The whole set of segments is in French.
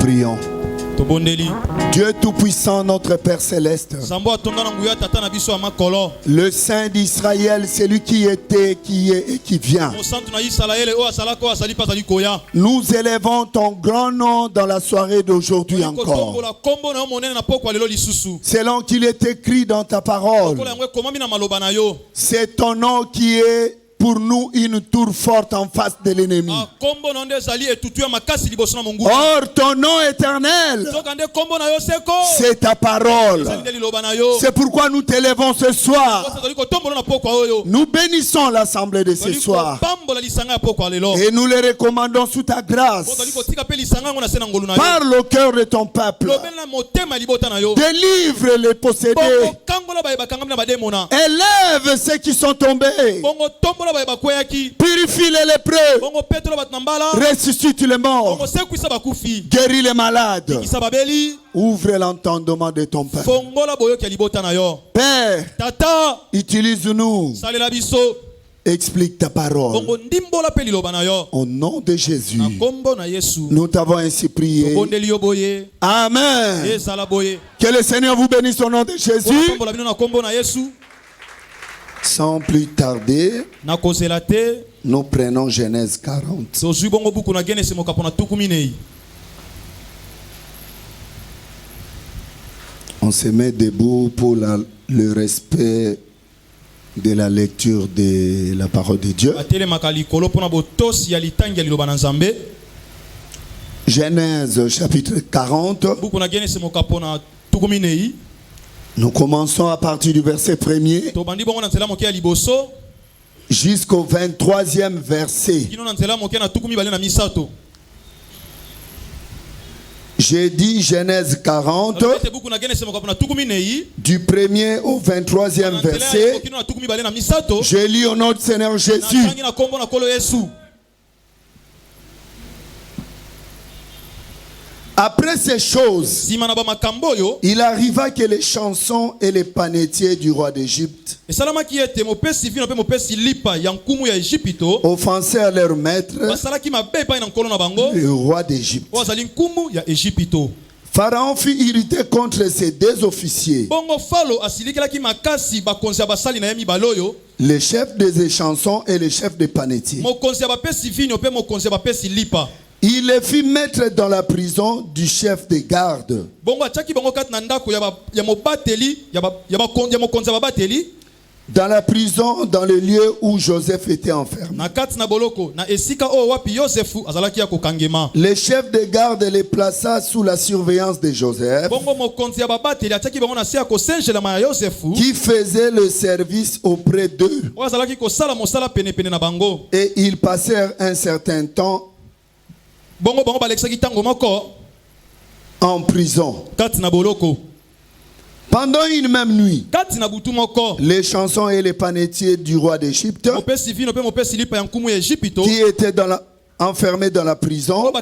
prions. Dieu Tout-Puissant, notre Père Céleste, le Saint d'Israël, c'est lui qui était, qui est et qui vient. Nous élevons ton grand nom dans la soirée d'aujourd'hui encore. Selon qu'il est écrit dans ta parole, c'est ton nom qui est pour nous une tour forte en face de l'ennemi. Or, ton nom éternel, c'est ta parole. C'est pourquoi nous t'élevons ce soir. Nous bénissons l'assemblée de ce soir. Et nous les recommandons sous ta grâce. Parle au cœur de ton peuple. Délivre les possédés. Élève ceux qui sont tombés. Purifie les lépreux. Ressuscite les morts. Guéris les malades. Ouvre l'entendement de ton Père. Père, utilise-nous. Explique ta parole. Au nom de Jésus, nous t'avons ainsi prié. Amen. Que le Seigneur vous bénisse au nom de Jésus. Sans plus tarder, nous prenons Genèse 40. On se met debout pour le respect de la lecture de la parole de Dieu. Genèse chapitre 40. Nous commençons à partir du verset 1er jusqu'au 23e verset. J'ai dit Genèse 40 du 1er au 23e verset. Je lis au nom du Seigneur Jésus. Après ces choses, il arriva que les chansons et les panetiers du roi d'Égypte offensèrent leur maître, le roi d'Égypte. Pharaon fut irrité contre ces deux officiers, le chef des chansons et le chef des panetiers. Il les fit mettre dans la prison du chef des gardes. Dans la prison, dans le lieu où Joseph était enfermé. Le chef des gardes les plaça sous la surveillance de Joseph, qui faisait le service auprès d'eux. Et ils passèrent un certain temps en prison. Pendant une même nuit, les chansons et les panetiers du roi d'Égypte, qui étaient enfermés dans la prison,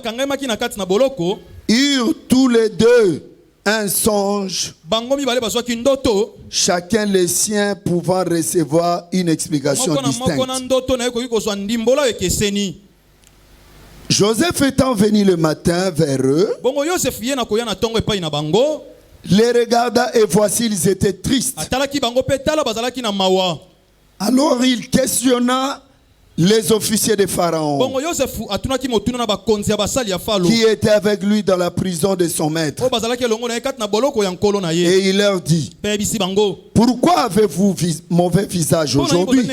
eurent tous les deux un songe, chacun le sien pouvant recevoir une explication distincte. Joseph étant venu le matin vers eux, les regarda et voici ils étaient tristes. Alors il questionna les officiers de Pharaon qui étaient avec lui dans la prison de son maître. Et il leur dit: pourquoi avez-vous mauvais visage aujourd'hui?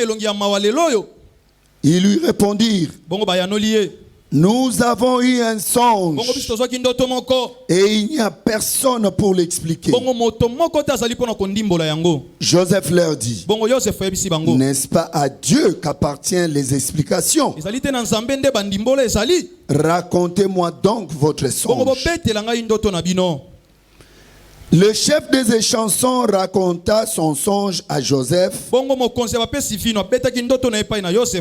Ils lui répondirent: nous avons eu un songe et il n'y a personne pour l'expliquer. Joseph leur dit: n'est-ce pas à Dieu qu'appartiennent les explications? Racontez-moi donc votre songe. Le chef des chansons raconta son songe à Joseph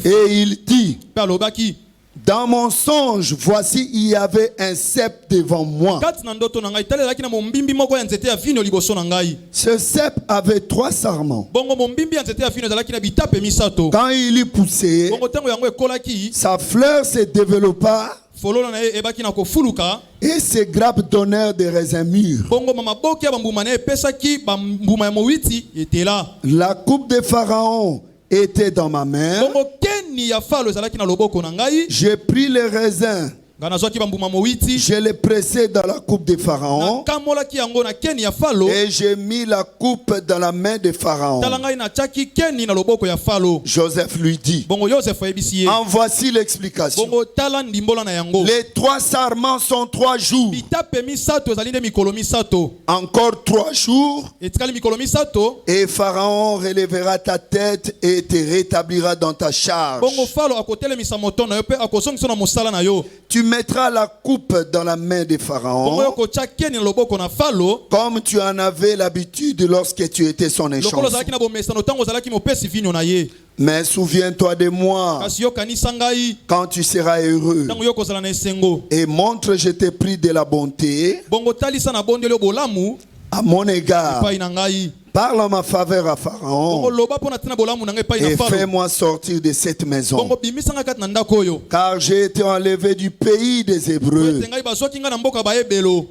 et il dit: dans mon songe, voici, il y avait un cep devant moi. Ce cep avait 3 sarments. Quand il y poussait, sa fleur se développa Et ces grappes donnèrent des raisins mûrs. La coupe de Pharaon était dans ma main. J'ai pris les raisins. Je l'ai pressé dans la coupe de Pharaon et j'ai mis la coupe dans la main de Pharaon. Joseph lui dit, en voici l'explication. Les 3 sarments sont 3 jours. Encore 3 jours et Pharaon relèvera ta tête et te rétablira dans ta charge. Tu mettras la coupe dans la main de Pharaon comme tu en avais l'habitude lorsque tu étais son échanson. Mais souviens-toi de moi quand tu seras heureux et montre je t'ai pris de la bonté à mon égard. Parle en ma faveur à Pharaon et fais-moi sortir de cette maison. Car j'ai été enlevé du pays des Hébreux.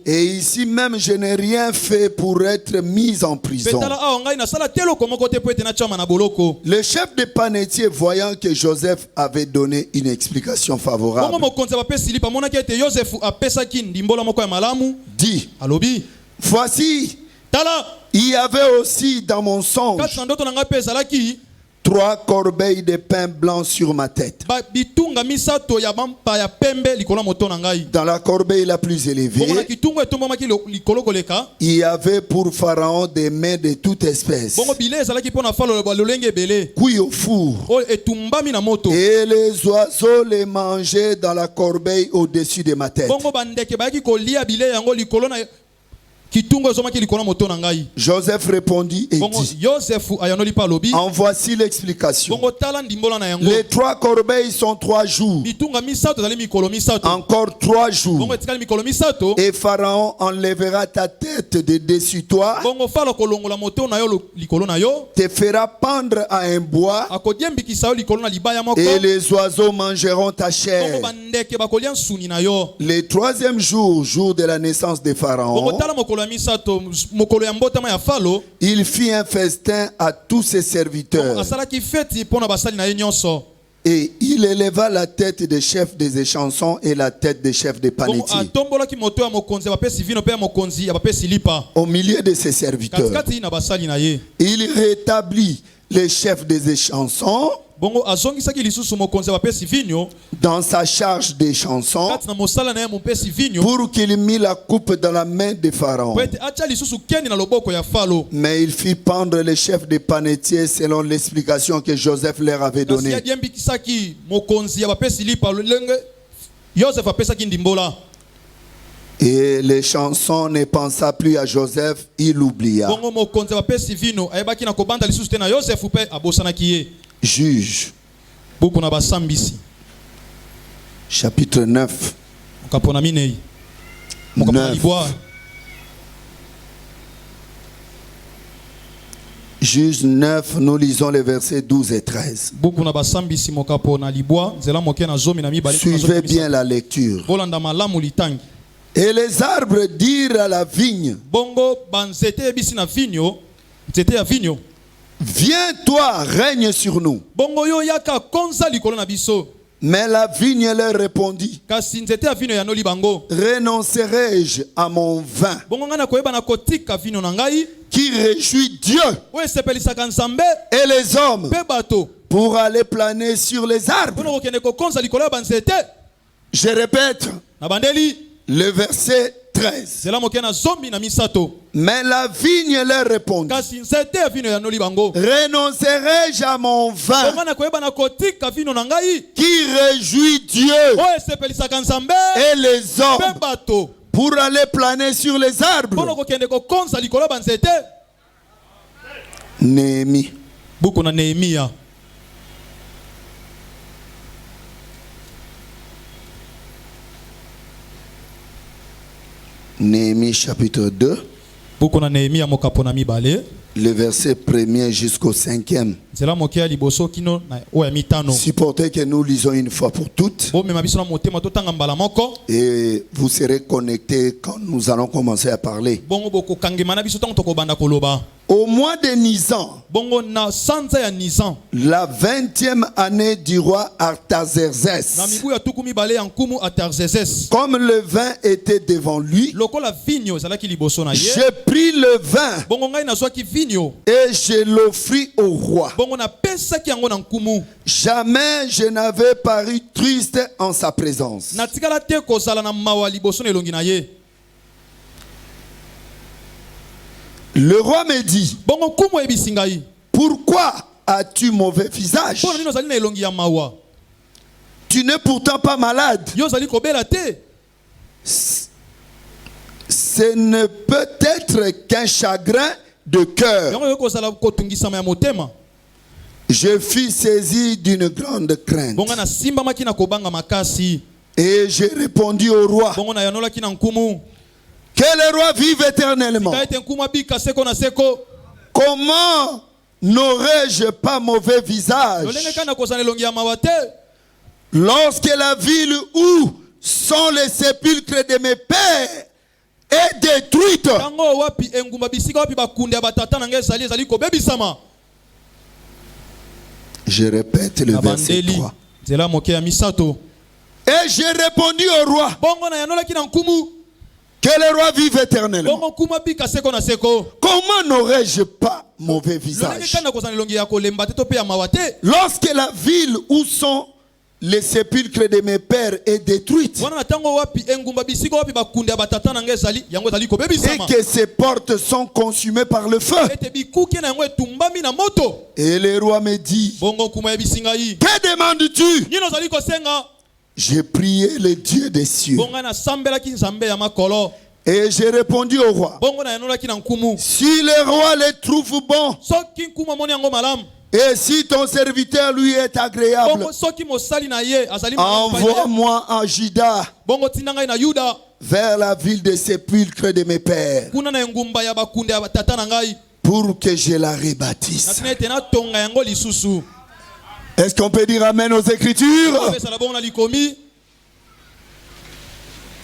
Et ici même je n'ai rien fait pour être mis en prison. Le chef des panetiers, voyant que Joseph avait donné une explication favorable, dit, voici, il y avait aussi dans mon songe 3 corbeilles de pain blanc sur ma tête. Dans la corbeille la plus élevée, il y avait pour Pharaon des mets de toute espèce, cuits au four, et les oiseaux les mangeaient dans la corbeille au-dessus de ma tête. Joseph répondit et dit, en voici l'explication. Les 3 corbeilles sont 3 jours. Encore 3 jours. Et Pharaon enlèvera ta tête de dessus toi, te fera pendre à un bois, et les oiseaux mangeront ta chair. Le 3e jour, jour de la naissance de Pharaon, il fit un festin à tous ses serviteurs. Et il éleva la tête des chefs des échansons et la tête des chefs des panetiers au milieu de ses serviteurs. Il rétablit les chefs des échansons dans sa charge des chansons pour qu'il mit la coupe dans la main de Pharaon. Mais il fit pendre les chefs des panetiers selon l'explication que Joseph leur avait donnée. Et les chansons ne pensa plus à Joseph, il l'oublia. Juge. Chapitre 9. 9. Juge 9, nous lisons les versets 12 et 13. Suivez bien la lecture. Et les arbres dirent à la vigne, viens toi, règne sur nous. Mais la vigne leur répondit, renoncerai-je à mon vin qui réjouit Dieu et les hommes pour aller planer sur les arbres? Je répète le verset 13. Mais la vigne leur répondit, renoncerai-je à mon vin qui réjouit Dieu et les hommes pour aller planer sur les arbres? Néhémie. Néhémie chapitre 2. le verset 1er jusqu'au 5e. Supportez que nous lisons une fois pour toutes. Et vous serez connectés quand nous allons commencer à parler. Au mois de Nisan, la 20e année du roi Artaxerxès, comme le vin était devant lui, j'ai pris le vin et je l'offris au roi. Jamais je n'avais paru triste en sa présence. Le roi me dit, pourquoi as-tu mauvais visage? Tu n'es pourtant pas malade. Ce ne peut être qu'un chagrin de cœur. Je fus saisi d'une grande crainte. Et j'ai répondu au roi, que le roi vive éternellement. Comment n'aurais-je pas mauvais visage lorsque la ville où sont les sépulcres de mes pères est détruite? Je répète le verset 3. Et j'ai répondu au roi, que le roi vive éternellement. Comment n'aurais-je pas mauvais visage lorsque la ville où sont les sépulcres de mes pères est détruite et que ses portes sont consumées par le feu? Et le roi me dit, que demandes-tu? J'ai prié le Dieu des cieux. Et j'ai répondu au roi, si le roi les trouve bons, et si ton serviteur lui est agréable, envoie-moi en Juda vers la ville des sépulcres de mes pères pour que je la rebâtisse. Est-ce qu'on peut dire amen aux Écritures?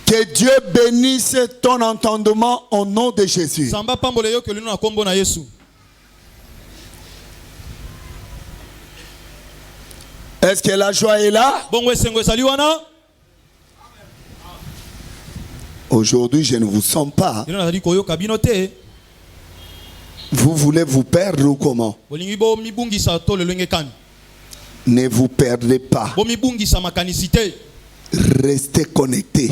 Que Dieu bénisse ton entendement au nom de Jésus. Est-ce que la joie est là? Aujourd'hui, je ne vous sens pas. Vous voulez vous perdre ou comment? Ne vous perdez pas. Restez connectés.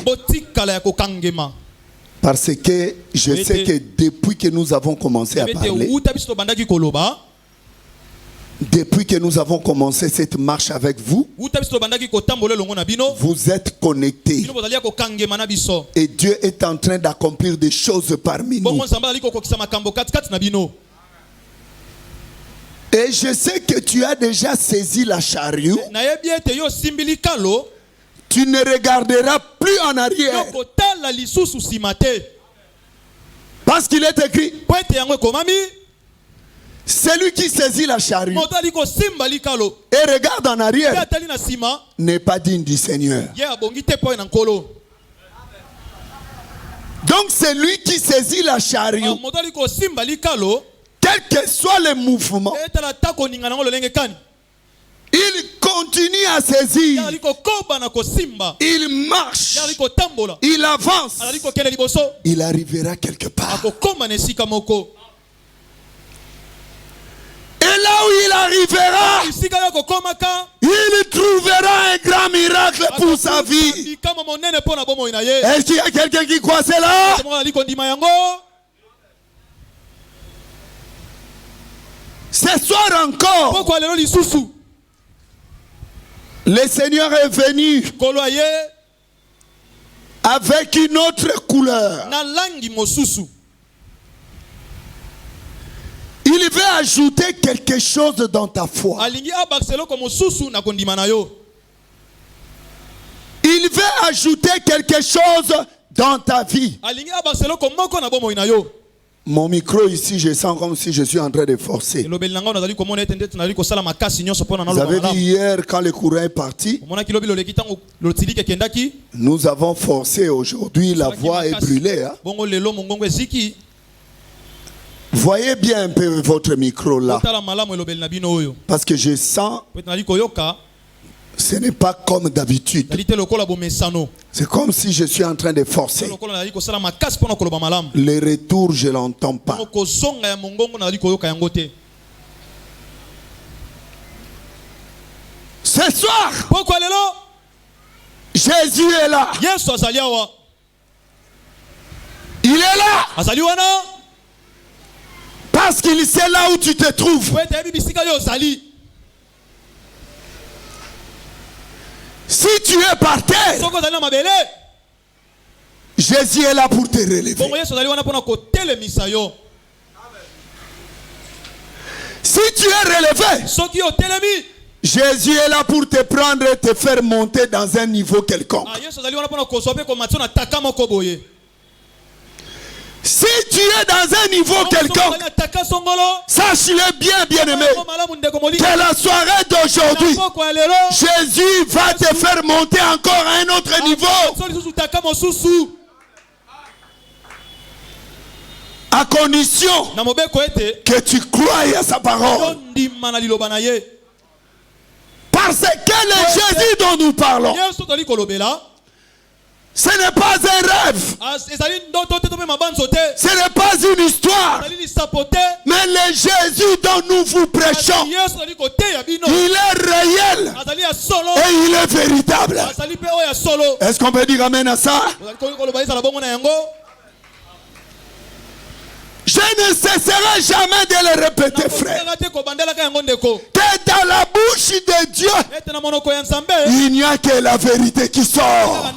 Parce que je sais que depuis que nous avons commencé à parler, depuis que nous avons commencé cette marche avec vous, vous êtes connectés. Et Dieu est en train d'accomplir des choses parmi nous. Et je sais que tu as déjà saisi la charrue. Tu ne regarderas plus en arrière. Parce qu'il est écrit, celui qui saisit la charrue et regarde en arrière n'est pas digne du Seigneur. Donc celui qui saisit la charrue, quel que soit le mouvement, il continue à saisir. Il marche. Il avance. Il arrivera quelque part. Et là où il arrivera, il trouvera un grand miracle pour sa vie. Est-ce qu'il y a quelqu'un qui croit cela? Ce soir encore, le Seigneur est venu avec une autre couleur. Il veut ajouter quelque chose dans ta foi. Il veut ajouter quelque chose dans ta vie. Mon micro ici, je sens comme si je suis en train de forcer. Vous avez dit hier, quand le courant est parti, nous avons forcé. Aujourd'hui, la voix est brûlée. Hein? Voyez bien un peu votre micro là. Parce que je sens, ce n'est pas comme d'habitude. C'est comme si je suis en train de forcer. Le retour, je ne l'entends pas. Ce soir, Jésus est là. Il est là. Parce qu'il sait là où tu te trouves. Si tu es par terre, Jésus est là pour te relever. Si tu es relevé, Jésus est là pour te prendre et te faire monter dans un niveau quelconque. Si tu es dans un niveau quelconque, sache-le bien, bien-aimé, que la soirée d'aujourd'hui, Jésus va te faire monter encore à un autre niveau. À condition que tu croies à sa parole. Parce que le Jésus dont nous parlons, ce n'est pas un rêve. Ce n'est pas une histoire. Mais le Jésus dont nous vous prêchons, il est réel. Et il est véritable. Est-ce qu'on peut dire amen à ça? Je ne cesserai jamais de le répéter, frère. Que dans la bouche de Dieu, il n'y a que la vérité qui sort.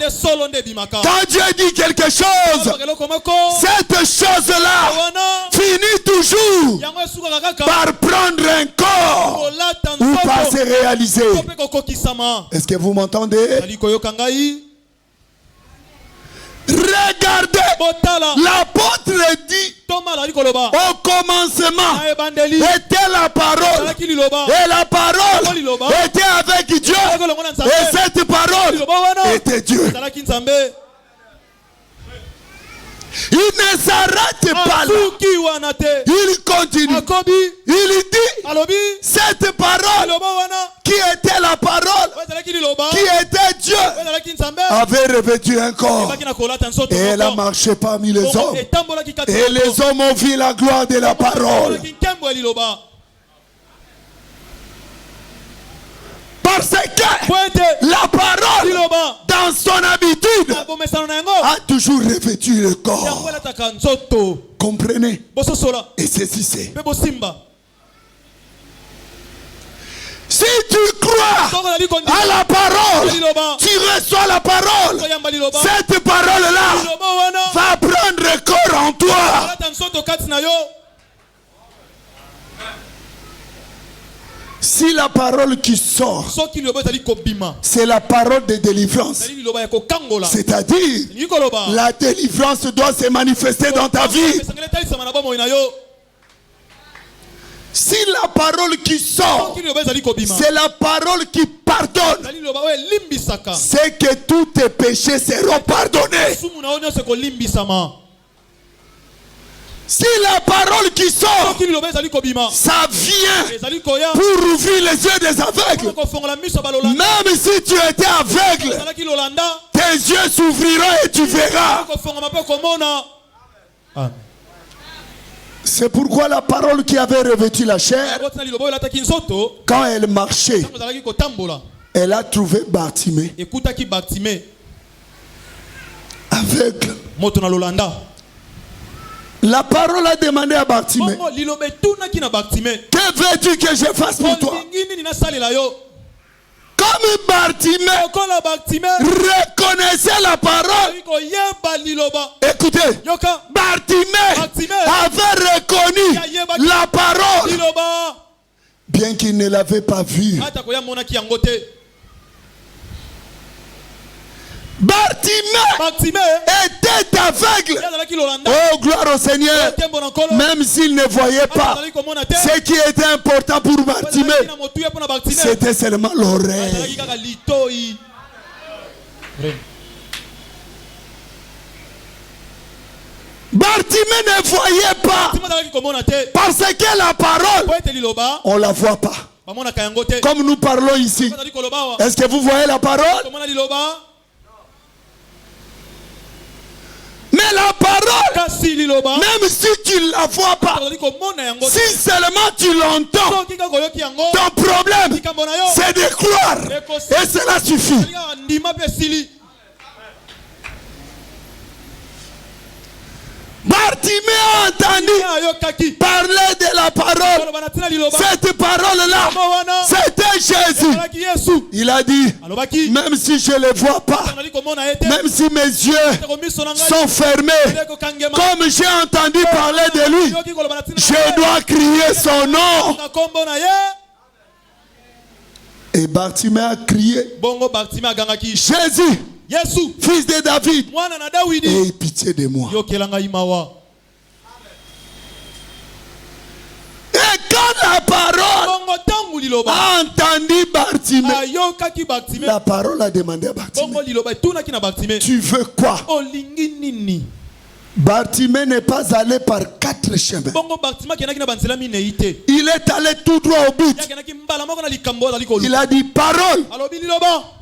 Quand Dieu dit quelque chose, cette chose-là finit toujours par prendre un corps ou par se réaliser. Est-ce que vous m'entendez? Regardez, l'apôtre dit au commencement était la parole et la parole était avec Dieu et cette parole était Dieu. Il ne s'arrête pas là. Il continue. Il dit cette parole qui était la parole, qui était Dieu, avait revêtu un corps et elle a marché parmi les hommes. Et les hommes ont vu la gloire de la parole. Parce que la parole, dans son habitude, a toujours revêtu le corps. Comprenez? Et saisissez. Si tu crois à la parole, tu reçois la parole. Cette parole-là va prendre corps en toi. Si la parole qui sort, c'est la parole de délivrance, c'est-à-dire la délivrance doit se manifester dans ta vie. Si la parole qui sort, c'est la parole qui pardonne, c'est que tous tes péchés seront pardonnés. Si la parole qui sort, ça vient pour ouvrir les yeux des aveugles. Même si tu étais aveugle, tes yeux s'ouvriront et tu verras. C'est pourquoi la parole qui avait revêtu la chair, quand elle marchait, elle a trouvé Bartimée aveugle. La parole a demandé à Bartimée, que veux-tu que je fasse pour toi? Comme Bartimée reconnaissait la parole, écoutez, Bartimée avait reconnu la parole, bien qu'il ne l'avait pas vue. Bartimée était aveugle. Oh, gloire au Seigneur. Même s'il ne voyait pas, ce qui était important pour Bartimée, c'était seulement l'oreille. Bartimée ne voyait pas parce que la parole, on ne la voit pas. Comme nous parlons ici. Est-ce que vous voyez la parole? Mais la parole, même si tu ne la vois pas, si seulement tu l'entends, ton problème, c'est de croire. Et cela suffit. Bartimée a entendu parler de la parole. Cette parole-là, c'était Jésus. Il a dit, même si je ne le vois pas, même si mes yeux sont fermés, comme j'ai entendu parler de lui, je dois crier son nom. Et Bartimée a crié, Jésus, fils de David, aie pitié de moi. Et quand la parole a entendu Bartimée, la parole a demandé à Bartimée, tu veux quoi? Bartimée n'est pas allé par 4 chemins. Il est allé tout droit au but. Il a dit, parole,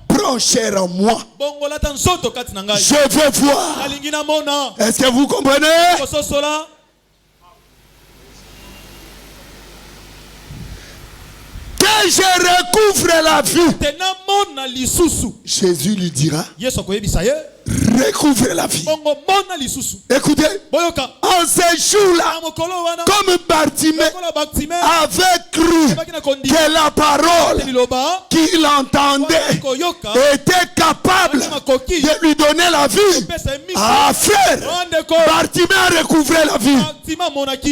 prends chair en moi. Je veux voir. Est-ce que vous comprenez? Que je recouvre la vue. Jésus lui dira, recouvre la vie. Écoutez, en ce jour-là, comme Bartimée avait cru que la parole qu'il entendait était capable de lui donner la vie, ah frère, Bartimée a recouvré la vie.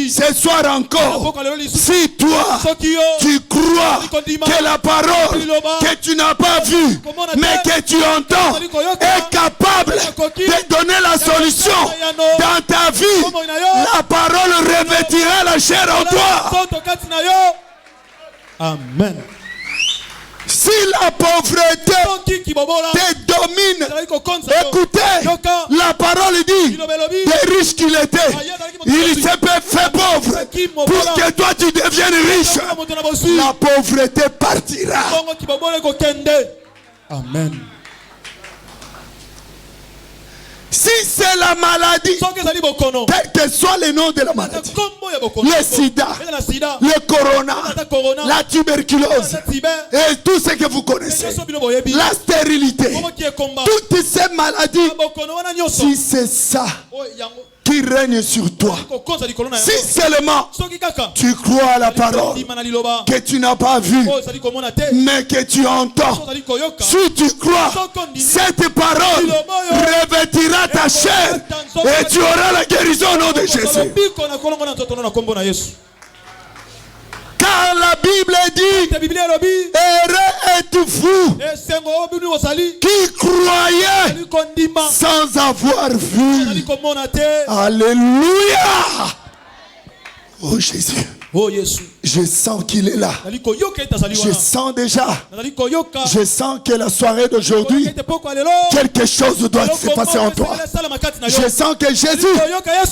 Ce soir encore, si toi tu crois que la parole que tu n'as pas vue mais que tu entends est capable de donner la solution dans ta vie, la parole revêtira la chair en toi. Amen. Si la pauvreté te domine, écoutez, la parole dit, des riches qu'il était, il s'est fait pauvre pour que toi tu deviennes riche. La pauvreté partira. Amen. Si c'est la maladie, quel que soit le nom de la maladie, le sida, le corona, la tuberculose, et tout ce que vous connaissez, la stérilité, toutes ces maladies, si c'est ça qui règne sur toi, si seulement tu crois à la parole que tu n'as pas vue mais que tu entends, si tu crois, cette parole revêtira ta chair et tu auras la guérison au nom de Jésus. Car la Bible dit, heureux êtes-vous qui croyez sans avoir vu. Alléluia. Oh Jésus. Oh Jésus. Je sens qu'il est là. Je sens déjà. Je sens que la soirée d'aujourd'hui, quelque chose doit se passer en toi. Je sens que Jésus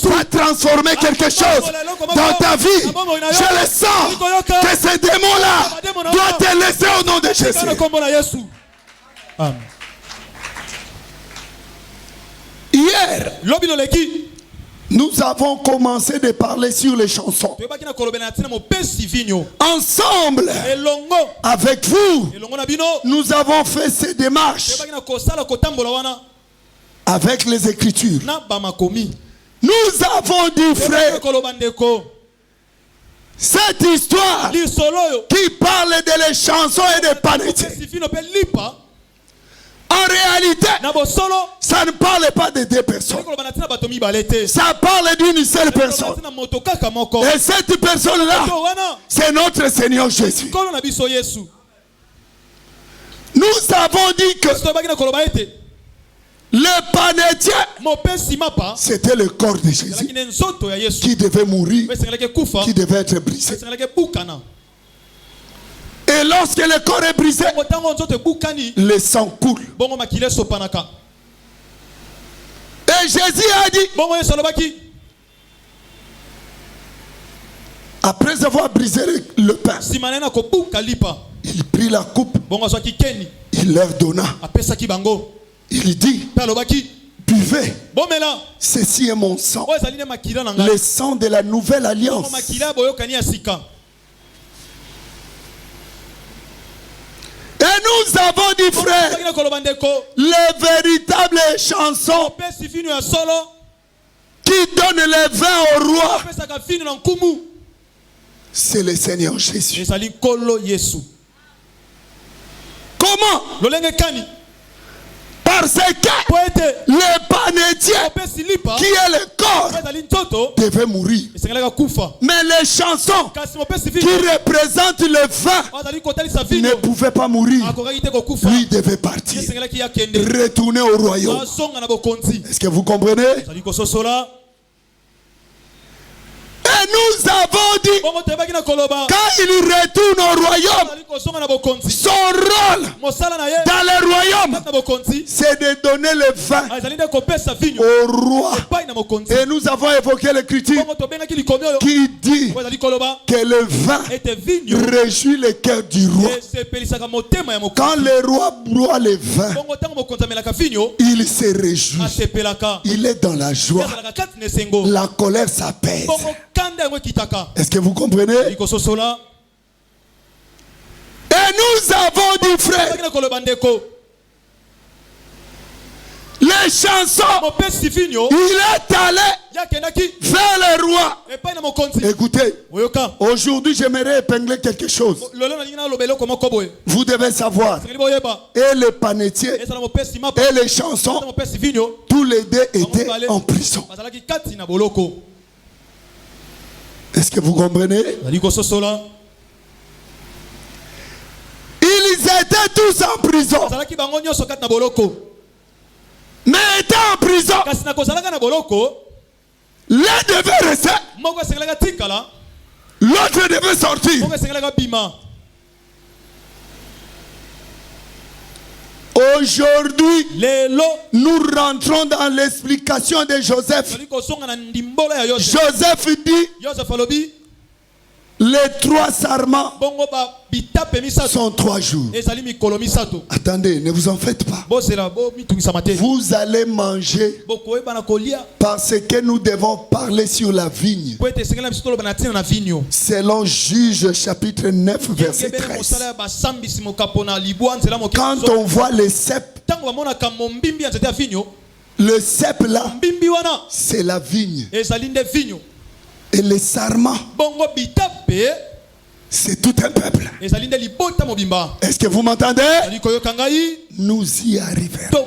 va transformer quelque chose dans ta vie. Je le sens que ces démons-là doivent te laisser au nom de Jésus. Amen. Hier, nous avons commencé de parler sur les chansons. Ensemble, avec vous, nous avons fait ces démarches avec les Écritures. Nous avons dit, frère, cette histoire qui parle de les chansons et des panetiers, en réalité, ça ne parle pas de 2 personnes. Ça parle d'une seule personne. Et cette personne-là, c'est notre Seigneur Jésus. Nous avons dit que Le panetier, c'était le corps de Jésus qui devait mourir, qui devait être brisé. Et lorsque le corps est brisé, le sang coule. Et Jésus a dit, après avoir brisé le pain, il prit la coupe, il leur donna. Il dit, buvez, ceci est mon sang, le sang de la nouvelle alliance. Et nous avons dit, frère, les véritables chansons qui donnent le vin au roi, c'est le Seigneur Jésus. Comment? Parce que le panetier, qui est le corps, devait mourir. Mais les chansons qui représentent le vin ne pouvaient pas mourir. Lui devait partir, retourner au royaume. Est-ce que vous comprenez? Et nous avons dit, quand il retourne au royaume, son rôle dans le royaume, c'est de donner le vin au roi. Et nous avons évoqué le critique qui dit que le vin réjouit le cœur du roi. Quand le roi boit le vin, il se réjouit. Il est dans la joie. La colère s'apaise. Est-ce que vous comprenez? Et nous avons dit, frère, les chansons, il est allé vers le roi. Écoutez, aujourd'hui j'aimerais épingler quelque chose. Vous devez savoir, et les panetiers et les chansons, tous les deux étaient en prison. Est-ce que vous comprenez? Ils étaient tous en prison. Mais étant en prison, l'un devait rester, l'autre devait sortir. Aujourd'hui, nous rentrons dans l'explication de Joseph. Joseph dit, les 3 sarments sont 3 jours. Attendez, ne vous en faites pas. Vous allez manger parce que nous devons parler sur la vigne. Selon Juge chapitre 9 verset 13. Quand on voit les cèpes, le cèpe là, c'est la vigne. Et les sarments, c'est tout un peuple. Est-ce que vous m'entendez? Nous y arriverons.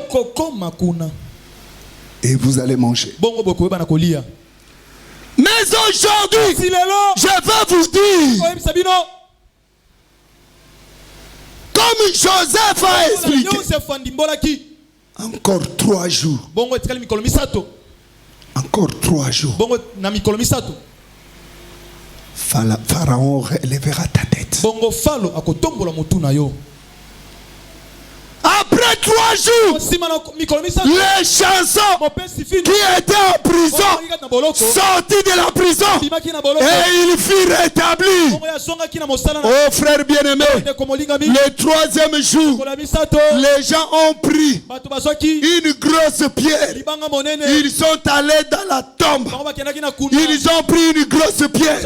Et vous allez manger. Mais aujourd'hui, je vais vous dire, comme Joseph a expliqué, encore 3 jours. Encore 3 jours. Pharaon relèvera ta tête. Après 3 jours, les chansons qui étaient en prison sortis de la prison et il fut rétabli. Oh frère bien-aimé, le 3e jour, les gens ont pris une grosse pierre. Ils sont allés dans la tombe. Ils ont pris une grosse pierre.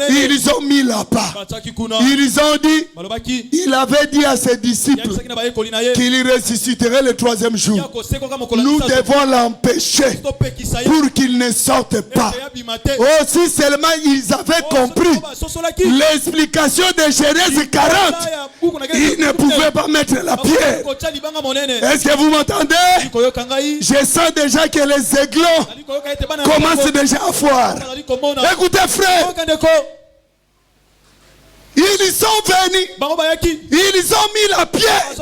Ils ont mis là-bas. Ils ont dit, il avait dit à ses disciples qu'il ressusciterait le 3e jour. Nous devons l'empêcher pour qu'il ne sorte pas. Aussi seulement ils avaient compris l'explication de Genèse 40. Ils ne pouvaient pas mettre la pierre. Est-ce que vous m'entendez? Je sens déjà que les aiglons commencent déjà à foire. Écoutez frère, Ils sont venus. Ils ont mis la pierre.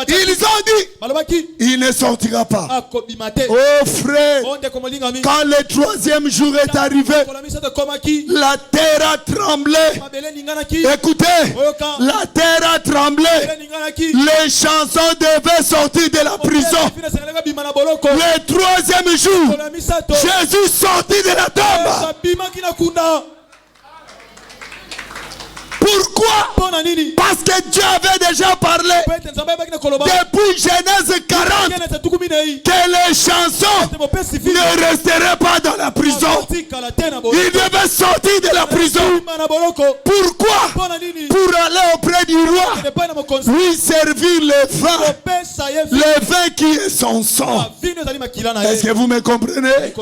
Ils ont dit, il ne sortira pas. Oh frère, quand le troisième jour est arrivé, la terre a tremblé. Écoutez, la terre a tremblé. Les chansons devaient sortir de la prison. Le troisième jour, Jésus sortit de la tombe. Pourquoi? Parce que Dieu avait déjà parlé depuis Genèse 40 que les chansons ne resteraient pas dans la prison. Ils devaient sortir de la prison. Pourquoi? Pour aller auprès du roi, lui servir le vin qui est son sang. Est-ce que vous me comprenez?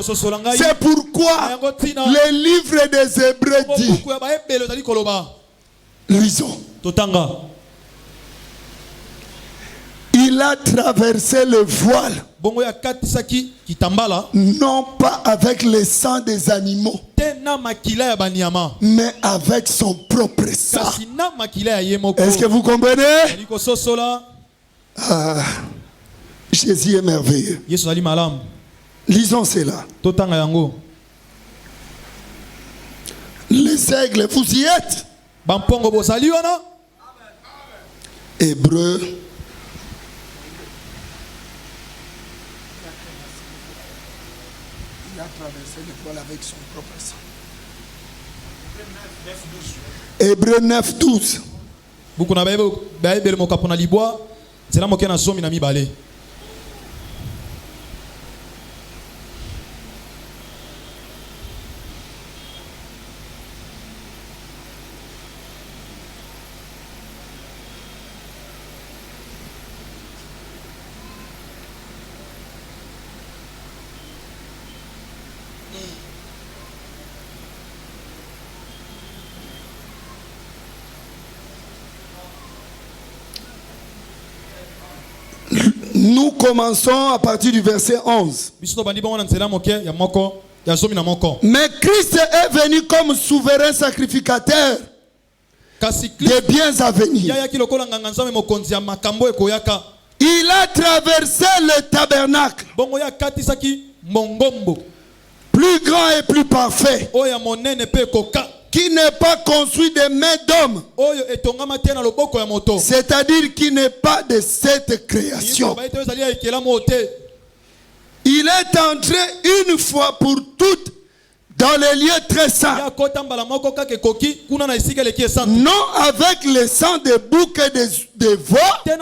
C'est pourquoi le livre des Hébreux dit, lisons. Il a traversé le voile, non pas avec le sang des animaux, mais avec son propre sang. Est-ce que vous comprenez? Jésus est merveilleux. Lisons cela. Les aigles, vous y êtes? Hébreux. Il a traversé le voile avec son propre sang. Hébreux 9:12. Nous commençons à partir du verset 11. Mais Christ est venu comme souverain sacrificateur des biens à venir. Il a traversé le tabernacle, plus grand et plus parfait, qui n'est pas construit de mains d'homme, c'est-à-dire qui n'est pas de cette création. Il est entré une fois pour toutes dans les lieux très saints, non avec le sang de boucs et de veaux, mais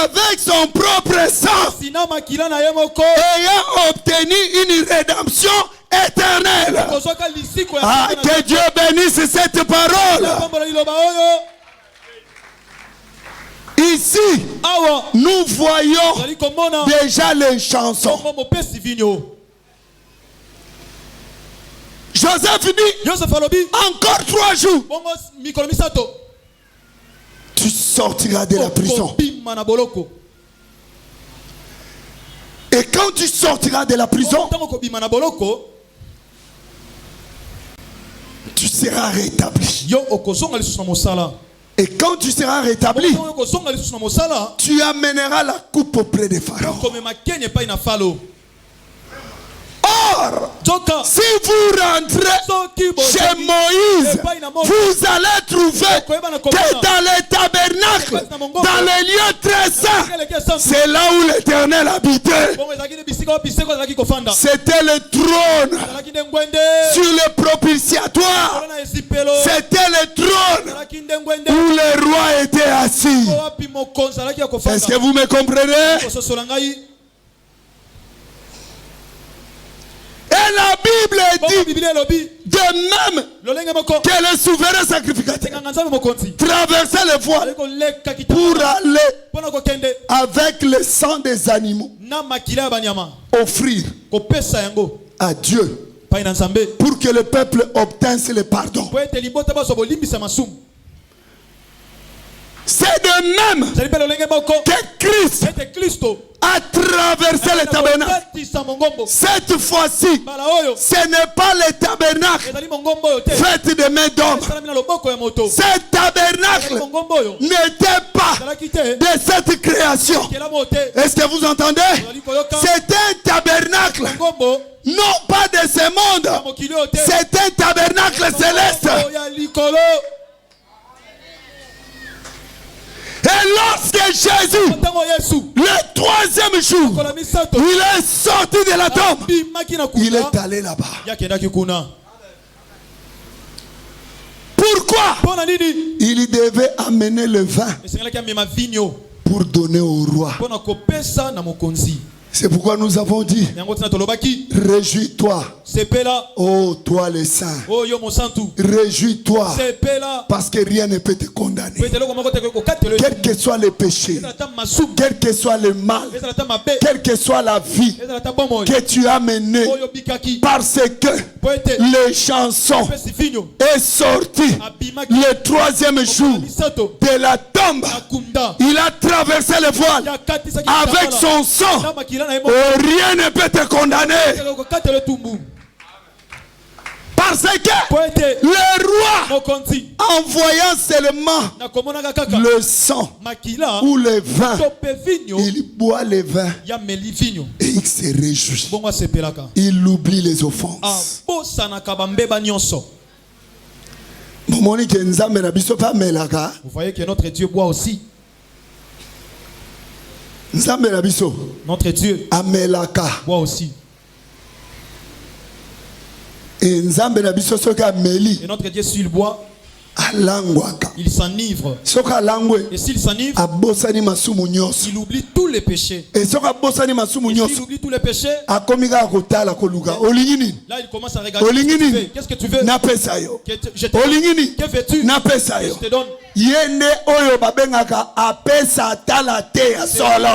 avec son propre sang, ayant obtenu une rédemption éternelle. Ah, que Dieu bénisse cette parole. Ici, nous voyons déjà les chansons. Joseph dit, encore 3 jours, tu sortiras de la prison. Et quand tu sortiras de la prison, tu seras rétabli. Et quand tu seras rétabli, tu amèneras la coupe auprès des pharaons. Or, si vous rentrez chez Moïse, vous allez trouver que dans les tabernacles, dans les lieux très saints, c'est là où l'Éternel habitait. C'était le trône sur le propitiatoire. C'était le trône où le roi était assis. Est-ce que vous me comprenez? Et la Bible dit de même que le souverain sacrificateur traversait le voile pour aller avec le sang des animaux offrir à Dieu pour que le peuple obtienne le pardon. C'est de même que Christ a traversé le tabernacle. Cette fois-ci, ce n'est pas le tabernacle fait de mains d'homme. Ce tabernacle n'était pas de cette création. Est-ce que vous entendez? C'est un tabernacle non pas de ce monde. C'est un tabernacle céleste. Et lorsque Jésus, le troisième jour, il est sorti de la tombe, il est allé là-bas. Pourquoi? Il devait amener le vin pour donner au roi. C'est pourquoi nous avons dit, réjouis-toi, oh toi les saints, réjouis-toi, parce que rien ne peut te condamner. Quel que soit le péché, quel que soit le mal, quelle que soit la vie que tu as menée, parce que les chansons est sorti le troisième jour de la tombe. Il a traversé le voile avec son sang. Rien ne peut te condamner. Parce que le roi, en voyant seulement le sang ou le vin, il boit le vin et il se réjouit. Il oublie les offenses. Vous voyez que notre Dieu boit aussi. Notre Dieu boit aussi. Et notre Dieu, s'il boit, il s'enivre. Et s'il s'enivre, il oublie tous les péchés. Et s'il oublie tous les péchés, là il commence à regarder. Qu'est-ce que tu veux? Que veux-tu? Je te donne. Yende oyo babengaka apesa atala te solo.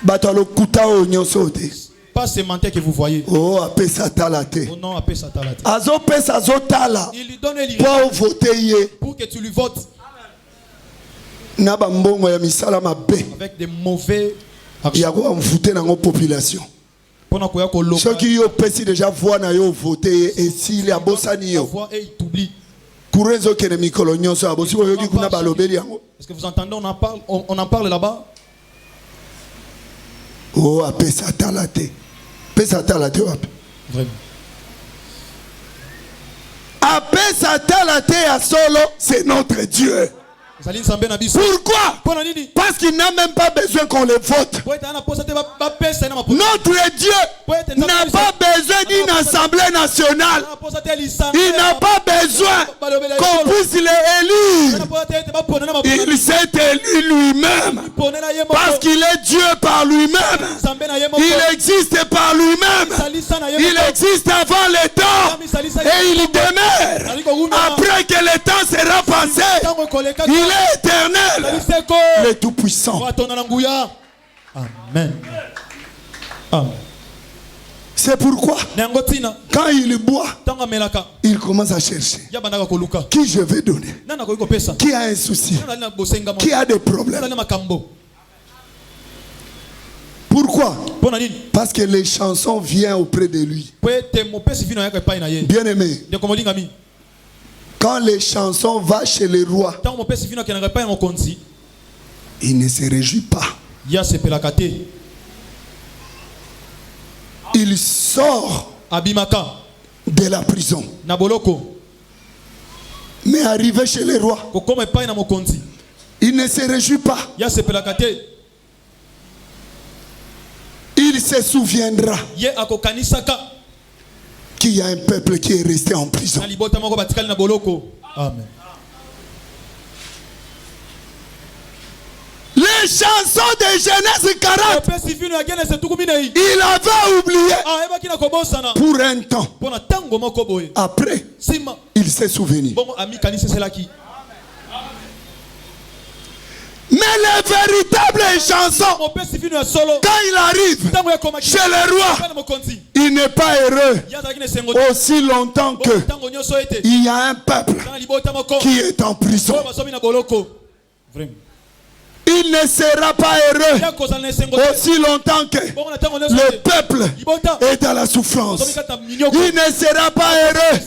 Bato lokuta o nyonso te. Pas ce menteur que vous voyez. Oh apesa atala te. Oh non, apesa atala te. Azo pesa azotala. Il lui donne les pour voter ye. Pour que tu lui votes. Na ba mbongo ya misala mabe. Avec des mauvais actions. Ya ko mfuter na ngo population. Pona koya ko loka. Ceux qui yo pesi déjà voix na yo voter et s'il a bosani yo. Voix et il t'oublie. Est-ce que vous entendez, on en parle là-bas? Oh, apesa talate. Pesa talate wapi? Vraiment. Apesa talate à solo, c'est notre Dieu. Pourquoi? Parce qu'il n'a même pas besoin qu'on le vote. Notre Dieu n'a pas besoin d'une assemblée nationale. Il n'a pas besoin qu'on puisse l'élire. Il s'est élu lui-même. Parce qu'il est Dieu par lui-même. Il existe par lui-même. Il existe avant le temps. Et il demeure. Après que le temps sera passé, il est éternel, le tout-puissant. Amen. Amen. C'est pourquoi, quand il boit, il commence à chercher. Qui je vais donner? Qui a un souci? Qui a des problèmes? Pourquoi? Parce que les chansons viennent auprès de lui. Bien aimé. Quand les chansons vont chez les rois, il ne se réjouit pas. Il sort de la prison. Mais arrivé chez les rois, il ne se réjouit pas. Il se souviendra qu'il y a un peuple qui est resté en prison. Amen. Les chansons de Genèse 40, il avait oublié pour un temps. Après, il s'est souvenu. Mais les véritables chansons, quand il arrive chez le roi, il n'est pas heureux aussi longtemps qu'il y a un peuple qui est en prison. Il ne sera pas heureux aussi longtemps que le peuple est dans la souffrance. Il ne sera pas heureux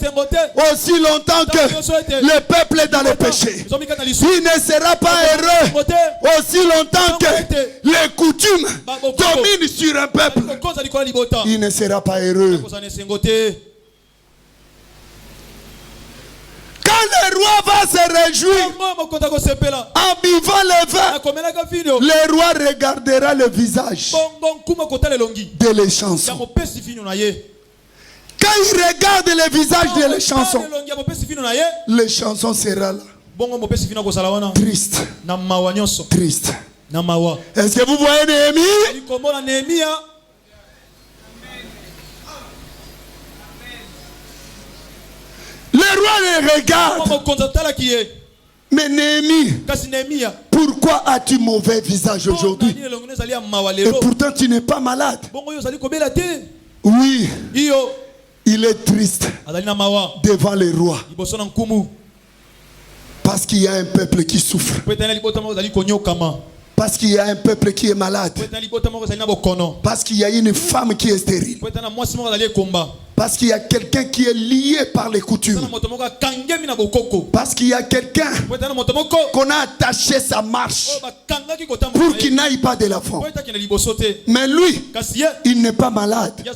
aussi longtemps que le peuple est dans le péché. Il ne sera pas heureux aussi longtemps que les coutumes dominent sur un peuple. Il ne sera pas heureux. Quand le roi va se réjouir en buvant le vin, le roi regardera le visage de les chansons. Quand il regarde le visage de les chansons seront là. Triste. Triste. Est-ce que vous voyez Néhémie? Le roi les regarde. Mais Néhémie, pourquoi as-tu mauvais visage aujourd'hui? Et pourtant tu n'es pas malade. Oui, il est triste devant le roi. Parce qu'il y a un peuple qui souffre. Parce qu'il y a un peuple qui est malade. Parce qu'il y a une femme qui est stérile. Parce qu'il y a quelqu'un qui est lié par les coutumes. Parce qu'il y a quelqu'un qu'on a attaché sa marche pour qu'il n'aille pas de l'avant. Mais lui, il n'est pas malade.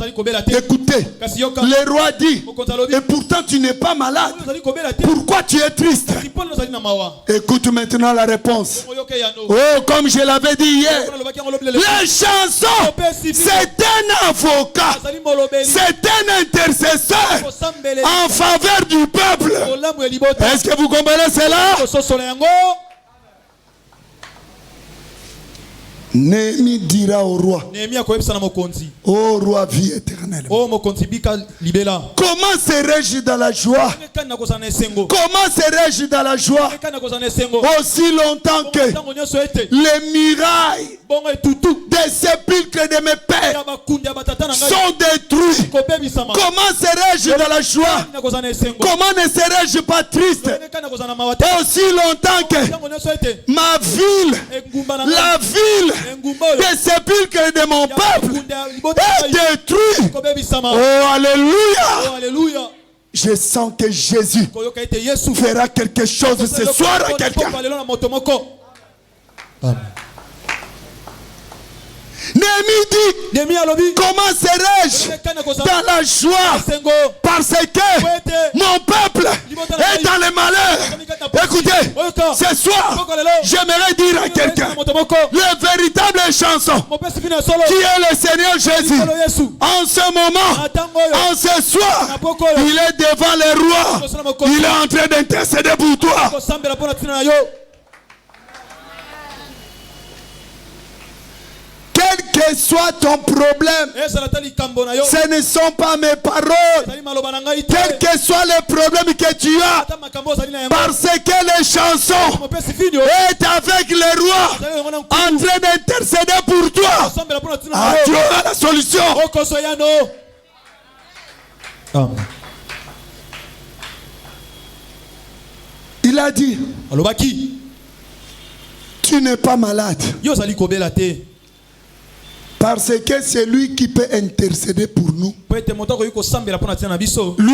Écoutez, le roi dit, et pourtant tu n'es pas malade. Pourquoi tu es triste? Écoute maintenant la réponse. Oh, comme je l'avais dit hier, les chansons, c'est un avocat, c'est un intercesseur en faveur du peuple. Est-ce que vous comprenez cela? Néhémie dira au roi, ô roi, vie éternelle, comment serais-je dans la joie? Comment serais-je dans la joie aussi longtemps que les murailles des sépulcres de mes pères sont détruits? Comment serais-je dans la joie? Comment ne serais-je pas triste aussi longtemps que ma ville, la ville des sépulcres de mon peuple est détruit? Oh, alléluia! Je sens que Jésus fera quelque chose ce soir à quelqu'un. Néhémie dit, comment serais-je dans la joie parce que mon peuple est dans le malheur? Écoutez, ce soir, j'aimerais dire à quelqu'un, le véritable chanson qui est le Seigneur Jésus, en ce moment, en ce soir, il est devant le roi, il est en train d'intercéder pour toi. Quel que soit ton problème, ce ne sont pas mes paroles. Quel que soit le problème que tu as, parce que les chansons est avec le roi en train d'intercéder pour toi. Ah, tu auras la solution. Il a dit, tu n'es pas malade. Parce que c'est lui qui peut intercéder pour nous. Lui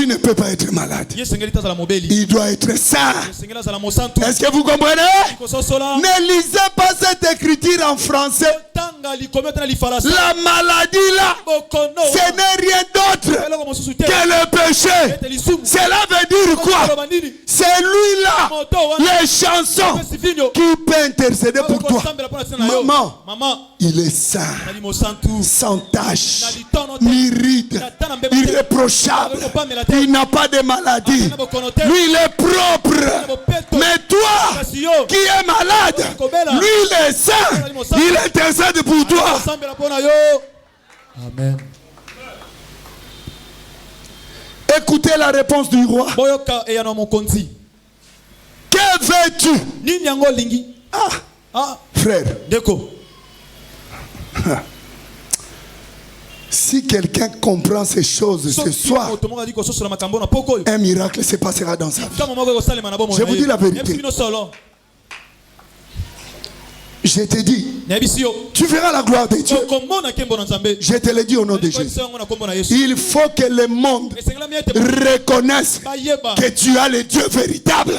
ne peut pas être malade. Il doit être saint. Est-ce que vous comprenez? Ne lisez pas cette écriture en français. La maladie là, ce n'est rien d'autre que le péché. Cela veut dire quoi? C'est lui là, les chansons, qui peut intercéder pour toi. Maman, il est saint, sans tache, ni ride, irréprochable. Il n'a pas de maladie. Lui, il est propre. Mais toi, qui es malade, lui, il est saint. Il intercède pour toi. Amen. Écoutez la réponse du roi. Que veux-tu? Ah, Frère. Si quelqu'un comprend ces choses ce soir, un miracle se passera dans sa vie. Je vous dis la vérité. Je te dis, tu verras la gloire de Dieu. Je te le dis au nom de Jésus. Il faut que le monde reconnaisse que tu as le Dieu véritable.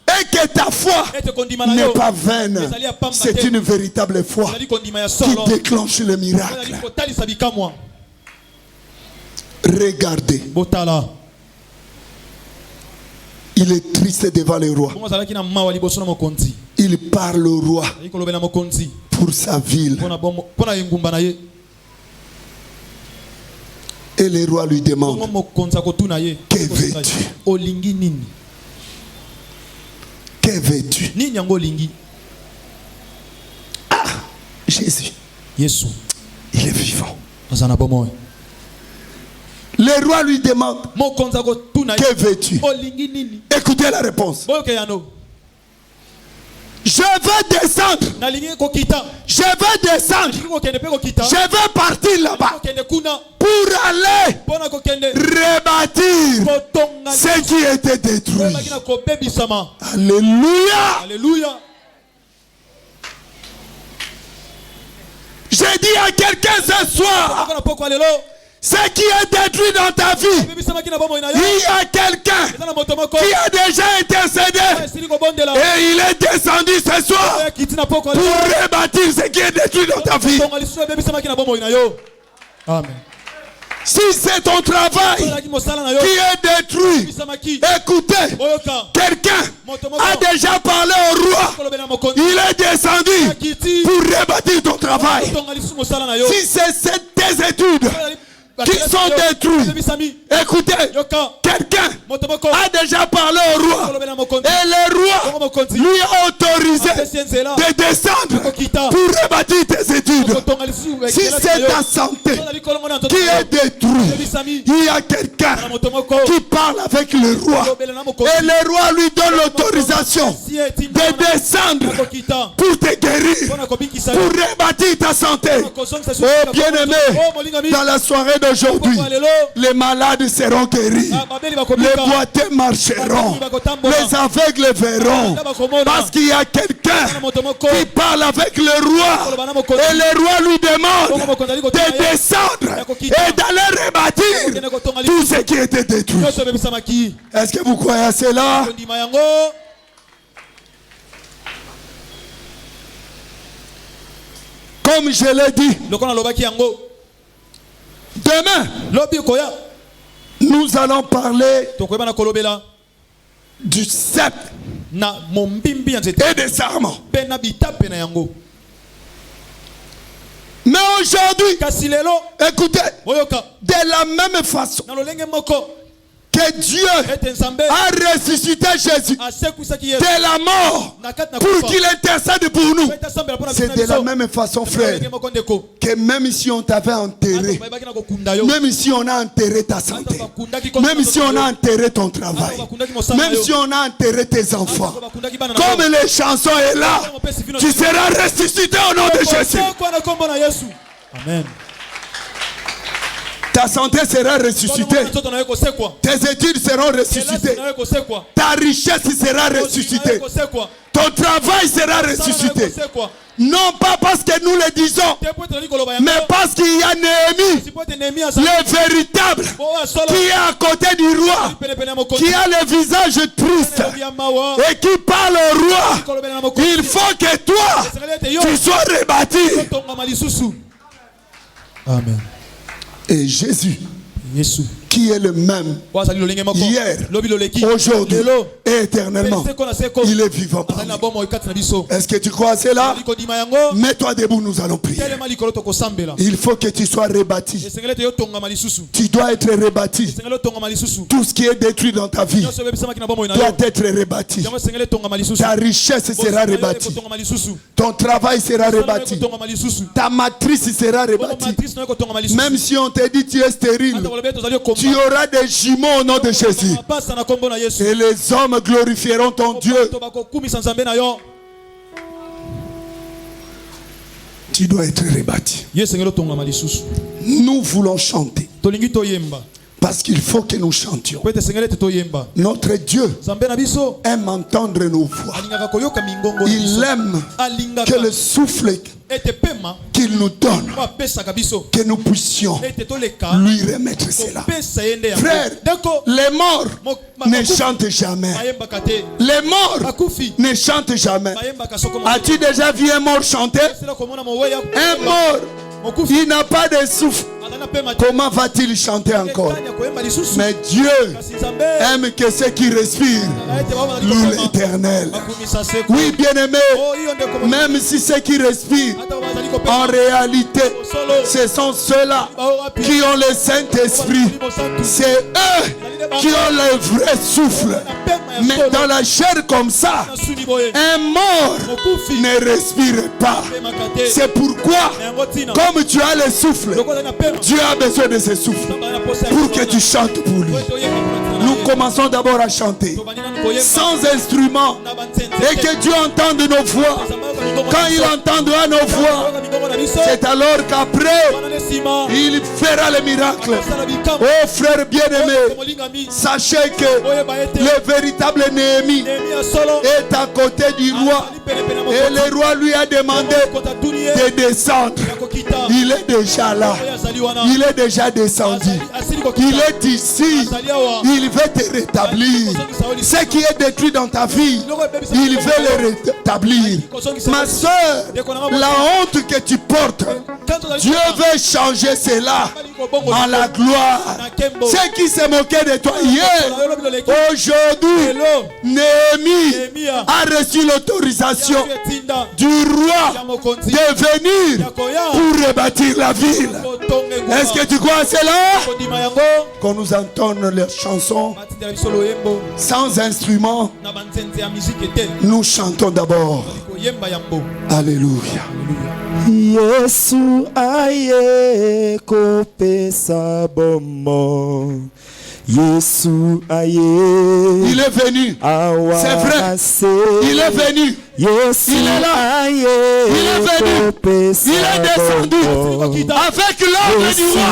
Et que ta foi n'est pas vaine. C'est une véritable foi qui déclenche le miracle. Regardez. Il est triste devant le roi. Il parle au roi pour sa ville. Et le roi lui demande, que veux-tu? Que veux-tu? Ah, Jésus. Il est vivant. Le roi lui demande, que veux-tu? Écoutez la réponse. Je vais descendre. Je vais descendre. Je vais partir là-bas pour aller rebâtir ce qui était détruit. Alléluia. Alléluia. J'ai dit à quelqu'un ce soir, ce qui est détruit dans ta vie, il y a quelqu'un qui a déjà intercédé et il est descendu ce soir pour rebâtir ce qui est détruit dans ta vie. Amen. Si c'est ton travail qui est détruit, écoutez, quelqu'un a déjà parlé au roi. Il est descendu pour rebâtir ton travail. Si c'est tes études qui sont détruits, écoutez, quelqu'un a déjà parlé au roi et le roi lui a autorisé de descendre pour rebâtir tes études. Si c'est ta santé qui est détruite, il y a quelqu'un qui parle avec le roi et le roi lui donne l'autorisation de descendre pour te guérir, pour rebâtir ta santé. Oh bien-aimé, dans la soirée d'aujourd'hui, les malades seront guéris, les boiteux marcheront, les aveugles verront, parce qu'il y a quelqu'un qui parle avec le roi et le roi lui demande de descendre et d'aller rebâtir tout ce qui était détruit. Est-ce que vous croyez à cela? Comme je l'ai dit, demain, nous allons parler du sceptre et des sarments. Mais aujourd'hui, écoutez, de la même façon que Dieu a ressuscité Jésus de la mort pour qu'il intercède pour nous, c'est de la même façon, frère, que même si on t'avait enterré, même si on a enterré ta santé, même si on a enterré ton travail, même si on a enterré tes enfants, comme les chansons est là, tu seras ressuscité au nom de Jésus. Amen. Ta santé sera ressuscitée. Tes études seront ressuscitées. Ta richesse sera ressuscitée. Ton travail sera ressuscité. Non pas parce que nous le disons, mais parce qu'il y a Néhémie, le véritable, qui est à côté du roi, qui a le visage triste et qui parle au roi. Il faut que toi, tu sois rebâti. Amen. Et Jésus, qui est le même hier, aujourd'hui et éternellement, il est vivant. Est-ce que tu crois à cela? Mets-toi debout, nous allons prier. Il faut que tu sois rebâti. Tu dois être rebâti. Tout ce qui est détruit dans ta vie doit être rebâti. Ta richesse sera rebâtie. Ton travail sera rebâti. Ta matrice sera rebâtie. Même si on te dit tu es stérile, tu auras des jumeaux au nom de Jésus. Et les hommes glorifieront ton Dieu. qui doit être rebâti. Nous voulons chanter. Parce qu'il faut que nous chantions. Notre Dieu aime entendre nos voix. Il aime que le souffle qu'il nous donne, que nous puissions lui remettre cela. Frère, les morts ne chantent jamais. Les morts ne chantent jamais. As-tu déjà vu un mort chanter? Un mort, il n'a pas de souffle. Comment va-t-il chanter encore? Mais Dieu aime que ceux qui respirent louent l'Éternel. Oui, bien-aimé, même si ceux qui respirent, en réalité, ce sont ceux-là qui ont le Saint-Esprit. C'est eux qui ont le vrai souffle. Mais dans la chair comme ça, un mort ne respire pas. C'est pourquoi, comme tu as le souffle, Dieu a besoin de ce souffle pour que tu chantes pour lui. Nous commençons d'abord à chanter sans instrument et que Dieu entende nos voix. Quand il entendra nos voix, c'est alors qu'après il fera le miracle. Oh frère bien-aimé, sachez que le véritable Néhémie est à côté du roi et le roi lui a demandé de descendre. Il est déjà là. Il est déjà descendu. Il est ici. Il veut te rétablir. Ce qui est détruit dans ta vie, il veut le rétablir. Ma soeur, la honte que tu portes, Dieu veut changer cela en la gloire. Ceux qui se moquaient de toi hier, aujourd'hui, Néhémie a reçu l'autorisation du roi de venir pour rebâtir la ville. Est-ce que tu crois à cela? Qu'on nous entende leurs chansons sans instrument, nous chantons d'abord. Alléluia. Yesu aye kopesa bomo. Yesu aye. Il est venu. C'est vrai. Il est venu. Yesu il est là. Aye, il est venu. Il est descendu avec l'ordre du roi.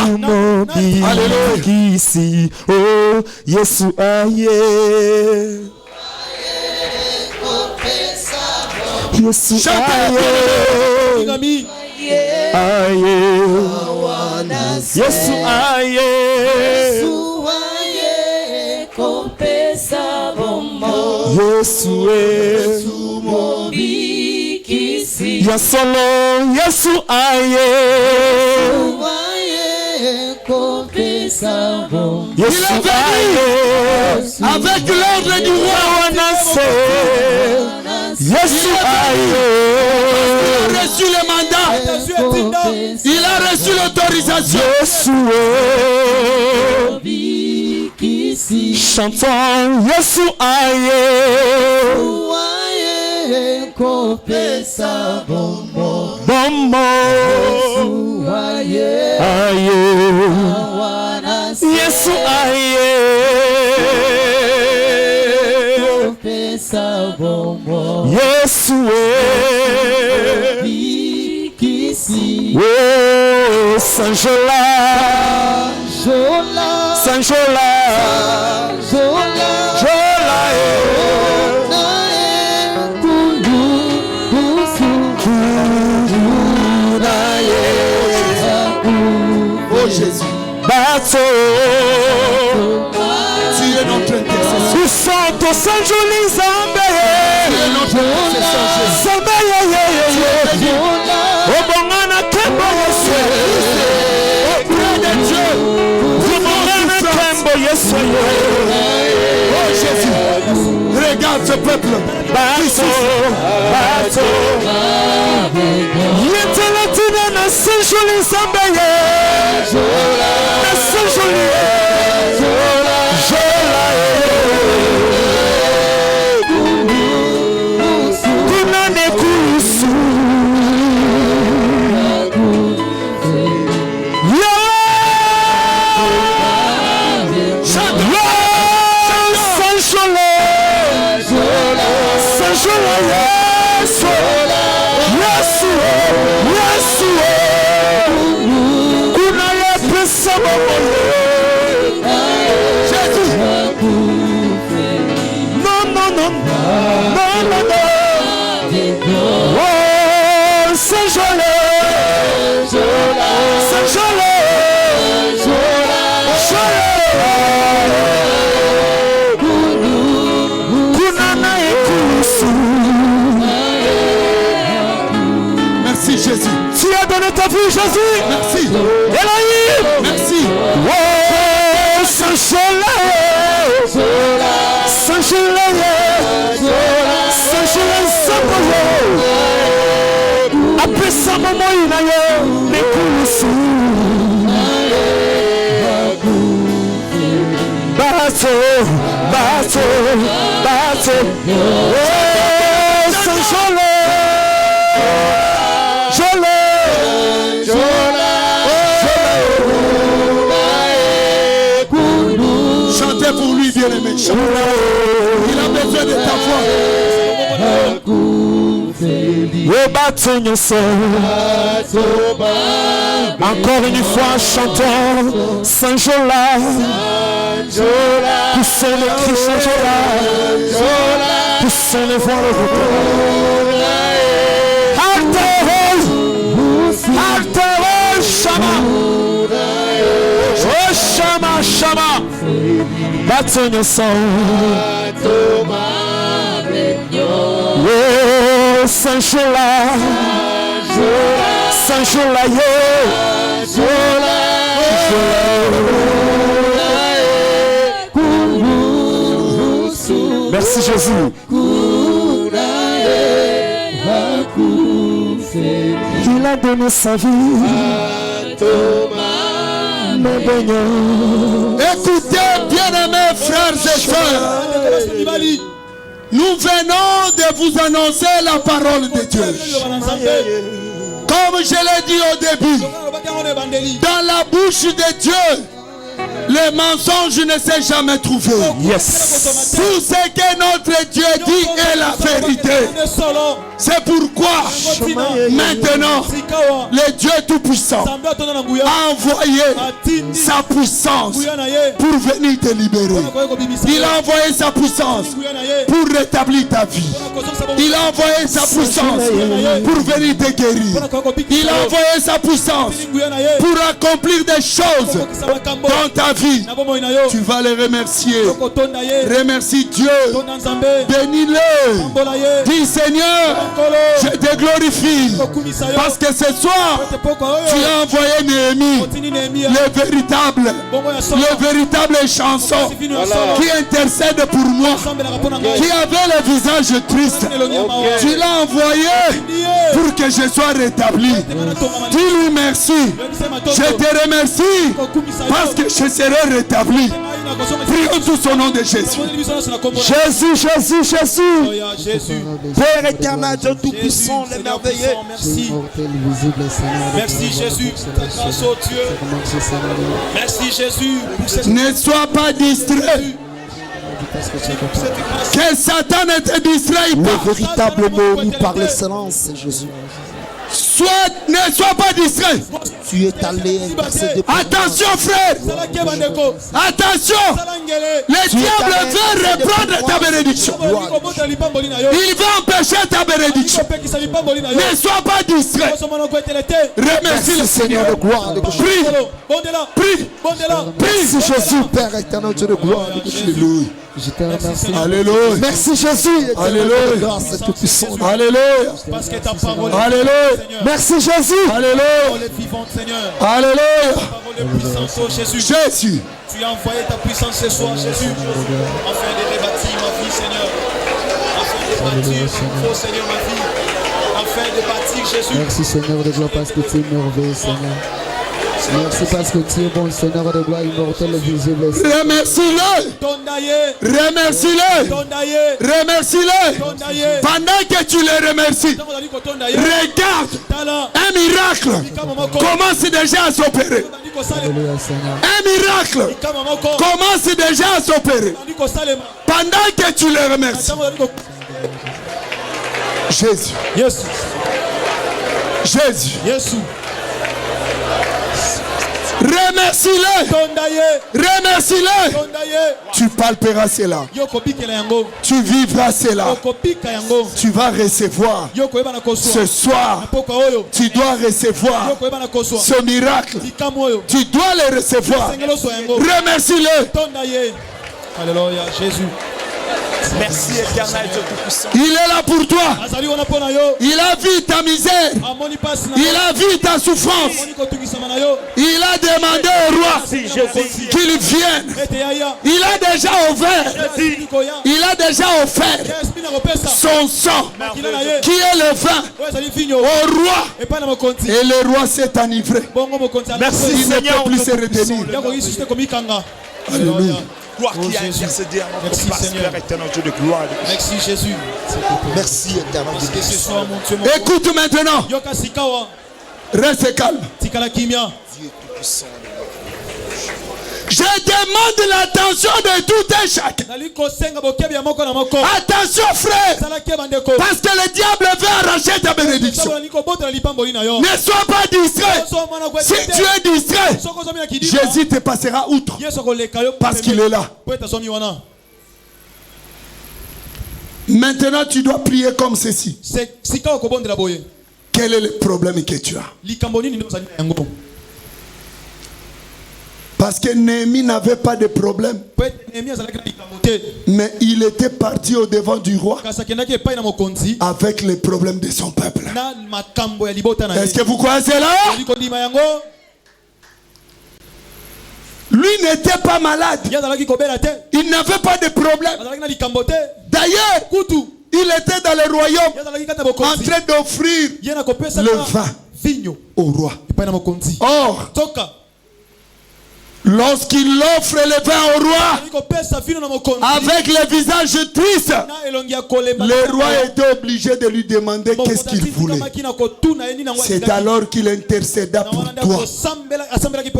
Alléluia. Oh, Yesu aye. Yesu aye. Aye. Yesu aye. Yesu Yasolo Yesu aye. Yesu aye. Avec l'ordre du roi. Yesu aye. Il a reçu le mandat. Il a reçu l'autorisation. Yesu chantons Yesu aye. Bombo aye. Yesu aye. Yesu oh Saint Jola, Saint Jola, Jola oh Jésus, bateau, tu es notre intercesseur. Tu sens ton Saint Joli Zambé, tu es notre intercesseur Jésus. Zambé Obongana Kembo Yesu, auprès de Dieu, Obongana Kembo Yesu. Oh Jésus, regarde ce peuple. Bateau, bateau, Yetelatina na Saint Joli Zambé, na Saint Joli, Jola. Yes, Jésus. Non, non, non, non, non, non. Oh, c'est joli, c'est joli, Kunana et Koussou. Merci Jésus. Tu as donné ta vie, Jésus. Merci. Elohim. Merci. Oh, c'est joli, c'est joli, c'est joli, c'est joli. Apesa mama inayo nekusu bato bato bato c'est joli joli joli. Chantez pour lui, bien-aimé. Il a besoin de ta voix. Encore une fois, chantons Saint-Jola. Poussons le cri Saint-Jola. Poussons les voix le retour. Shama. Oh Shama, Shama. Battons nos sons. Oh Saint-Jola. Saint-Jola, merci Jésus. Il a donné sa vie. Écoutez, bien-aimés frères et sœurs, nous venons de vous annoncer la parole de Dieu. Comme je l'ai dit au début, dans la bouche de Dieu, les mensonges ne s'est jamais trouvé. Yes. Tout ce que notre Dieu dit est la vérité. C'est pourquoi maintenant le Dieu Tout-Puissant a envoyé sa puissance pour venir te libérer. Il a envoyé sa puissance pour rétablir ta vie. Il a envoyé sa puissance pour venir te guérir. Il a envoyé sa puissance pour accomplir des choses dans ta vie. Tu vas les remercier. Remercie Dieu. Bénis-le. Dis Seigneur, je te glorifie. Parce que ce soir, tu as envoyé Néhémie, le véritable chanson qui intercède pour moi, qui avait le visage triste. Tu l'as envoyé pour que je sois rétabli. Dis-lui merci. Je te remercie parce que je serai rétabli. Prions tous au nom de Jésus. Jésus, Jésus, Jésus. Père éternel, Dieu tout-puissant, les merveilleux. Merci. Merci Jésus pour ta grâce, oh Dieu. Merci Jésus pour cette... Ne sois pas distrait. Que Satan ne te distraille pas. Le véritable mot mis par l'excellence, c'est Jésus. Ne sois pas distrait. Tu es allé verser des... Attention frère. Attention. Le diable veut reprendre ta bénédiction. Il veut empêcher ta bénédiction. Ne sois pas distrait. Remercie le Seigneur de gloire. Prie. Merci Jésus, Père éternel, Dieu de gloire. Alléluia. Je te remercie. Alléluia. Merci Jésus. Alléluia. Alléluia. Alléluia. Merci Jésus. Alléluia. Alléluia. Jésus. Tu as envoyé ta puissance ce soir, Jésus, afin de rebâtir ma vie, Seigneur. Afin de bâtir mon Seigneur, ma vie. Afin de bâtir Jésus. Merci Seigneur de gloire parce que tu es merveilleux, Seigneur. Merci parce que tu es bon, Seigneur de gloire, immortel et visible. Remercie-le. Remercie-le. Remercie-le. Pendant que tu le remercies, regarde un miracle commence déjà à s'opérer. Un miracle commence déjà à s'opérer. Pendant que tu le remercies. Jésus. Jésus. Jésus. Jésus. Remercie-le. Remercie-le. Tu palperas cela. Tu vivras cela. Tu vas recevoir. Ce soir, tu dois recevoir ce miracle. Tu dois le recevoir. Remercie-le. Alléluia, Jésus. Merci éternel Dieu tout-puissant. Il est là pour toi. Il a vu ta misère. Il a vu ta souffrance. Il a demandé au roi qu'il vienne. Il a déjà offert. Il a déjà offert son sang qui est le vin au roi. Et le roi s'est enivré. Merci Il ne Seigneur. peut plus se retenir. Alléluia. Gloire qui a intercédé en notre place, Père éternel, Dieu de gloire. Merci Jésus. Merci éternel. Parce que ce soir, mon Dieu, Écoute maintenant. Reste calme. Dieu tout-puissant. Je demande l'attention de tout un chacun. Attention frère. Parce que le diable veut arracher ta bénédiction. Ne sois pas distrait. Si tu es distrait, Jésus te passera outre. Parce qu'il est là. Maintenant tu dois prier comme ceci. Quel est le problème que tu as? Parce que Néhémie n'avait pas de problème. Mais il était parti au devant du roi avec les problèmes de son peuple. Est-ce que vous croyez cela? Lui n'était pas malade. Il n'avait pas de problème. D'ailleurs, il était dans le royaume en train d'offrir le vin au roi. Or, lorsqu'il offre le vin au roi avec le visage triste, le roi était obligé de lui demander qu'est-ce qu'il voulait. C'est alors qu'il intercéda pour toi.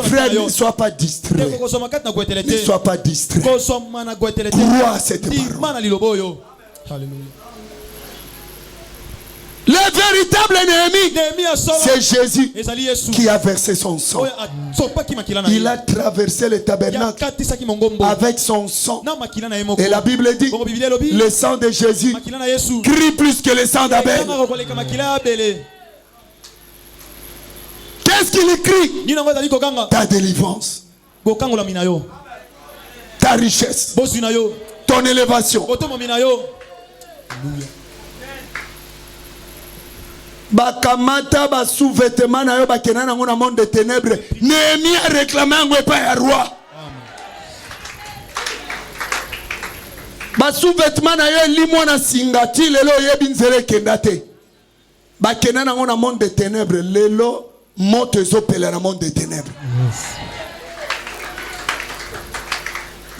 Frère, ne sois pas distrait. Ne sois pas distrait. Crois à cette parole. Le véritable ennemi, c'est Jésus qui a versé son sang. Il a traversé le tabernacle avec son sang. Et la Bible dit, le sang de Jésus crie plus que le sang d'Abel. Qu'est-ce qu'il crie? Ta délivrance, ta richesse, ton élévation. Bakamata ba sous-vêtements na yo bakena na ngona monde de ténèbres. Néhémie a réclamé un pas à roi. Ba sous-vêtements na yo limo na singati lelo yebi nzere kendate. Bakena na ngona monde de ténèbres lelo moto ezopela na monde de ténèbres.